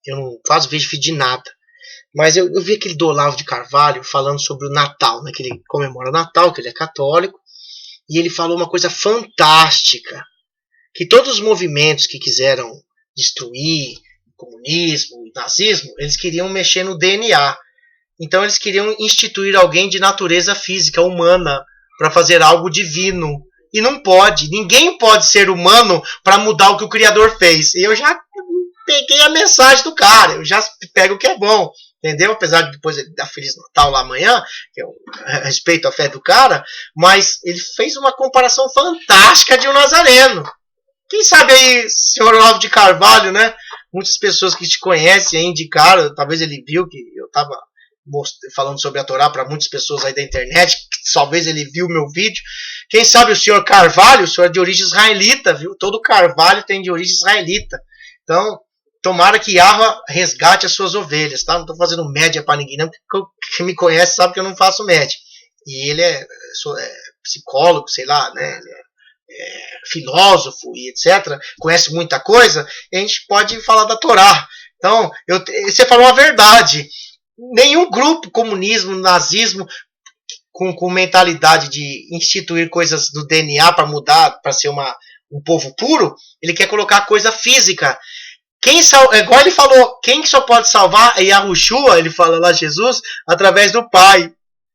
eu não faço vídeo de nada, mas eu vi aquele do Olavo de Carvalho falando sobre o Natal, né, que ele comemora o Natal, que ele é católico, e ele falou uma coisa fantástica, que todos os movimentos que quiseram destruir o comunismo, o nazismo, eles queriam mexer no DNA. Então eles queriam instituir alguém de natureza física, humana, para fazer algo divino. E não pode. Ninguém pode ser humano para mudar o que o Criador fez. E eu já peguei a mensagem do cara. Eu já pego o que é bom. Entendeu? Apesar de depois ele dar Feliz Natal lá amanhã, que eu respeito a fé do cara, mas ele fez uma comparação fantástica de um nazareno. Quem sabe aí, senhor Olavo de Carvalho, né? Muitas pessoas que te conhecem aí indicaram, talvez ele viu que eu estava falando sobre a Torá para muitas pessoas aí da internet, talvez ele viu meu vídeo. Quem sabe o senhor Carvalho, o senhor é de origem israelita, viu? Todo Carvalho tem de origem israelita. Então, tomara que Yahweh resgate as suas ovelhas, tá? Não estou fazendo média para ninguém, não, porque quem me conhece sabe que eu não faço média. E ele é psicólogo, sei lá, né? Filósofo e etc. Conhece muita coisa, e a gente pode falar da Torá. Então, você falou a verdade. Nenhum grupo, comunismo, nazismo, com mentalidade de instituir coisas do DNA para mudar, para ser um povo puro, ele quer colocar coisa física. Igual ele falou, quem só pode salvar é Yahushua, ele fala lá, Jesus, através do Pai.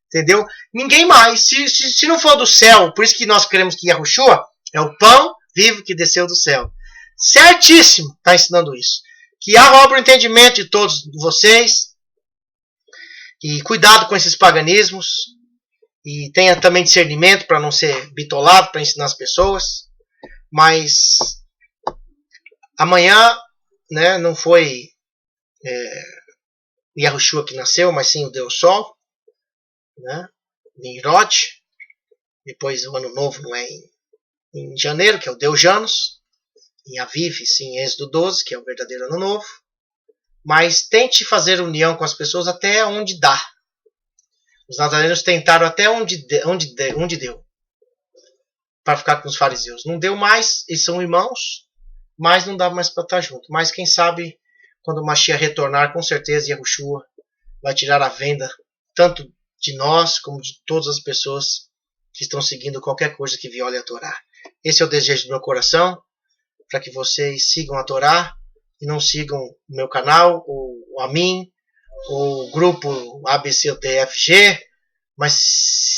Entendeu? Ninguém mais. Se não for do céu, por isso que nós cremos que Yahushua é o pão vivo que desceu do céu. Certíssimo está ensinando isso. Que Yahweh abra o entendimento de todos vocês. E cuidado com esses paganismos. E tenha também discernimento para não ser bitolado, para ensinar as pessoas. Mas amanhã, né, não foi Yahushua que nasceu, mas sim o Deus Sol, né, Nimrod. Depois o ano novo não é em janeiro, que é o Deus Janus. Em Aviv, sim, em Êxodo 12, que é o verdadeiro ano novo. Mas tente fazer união com as pessoas até onde dá. Os nazarenos tentaram até onde deu para ficar com os fariseus. Não deu mais, eles são irmãos, mas não dá mais para estar junto. Mas quem sabe, quando o Mashiach retornar, com certeza Yahushua vai tirar a venda, tanto de nós, como de todas as pessoas que estão seguindo qualquer coisa que viole a Torá. Esse é o desejo do meu coração, para que vocês sigam a Torá e não sigam o meu canal, ou a mim, o grupo ABCDFG, mas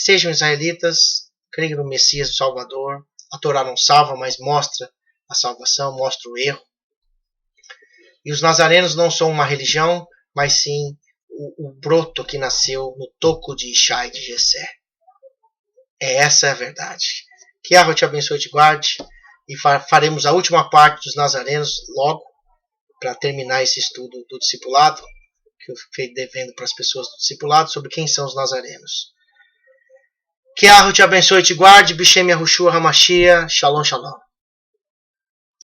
sejam israelitas, creem no Messias, o Salvador. A Torá não salva, mas mostra a salvação, mostra o erro. E os nazarenos não são uma religião, mas sim o broto que nasceu no toco de Ishai de Jessé. Essa é a verdade. Que Yahweh te abençoe e te guarde. E faremos a última parte dos nazarenos logo, para terminar esse estudo do discipulado, que eu fiquei devendo para as pessoas do discipulado, sobre quem são os nazarenos. Que Yahweh te abençoe e te guarde. Bishem Yahushua HaMashiach. Shalom, shalom.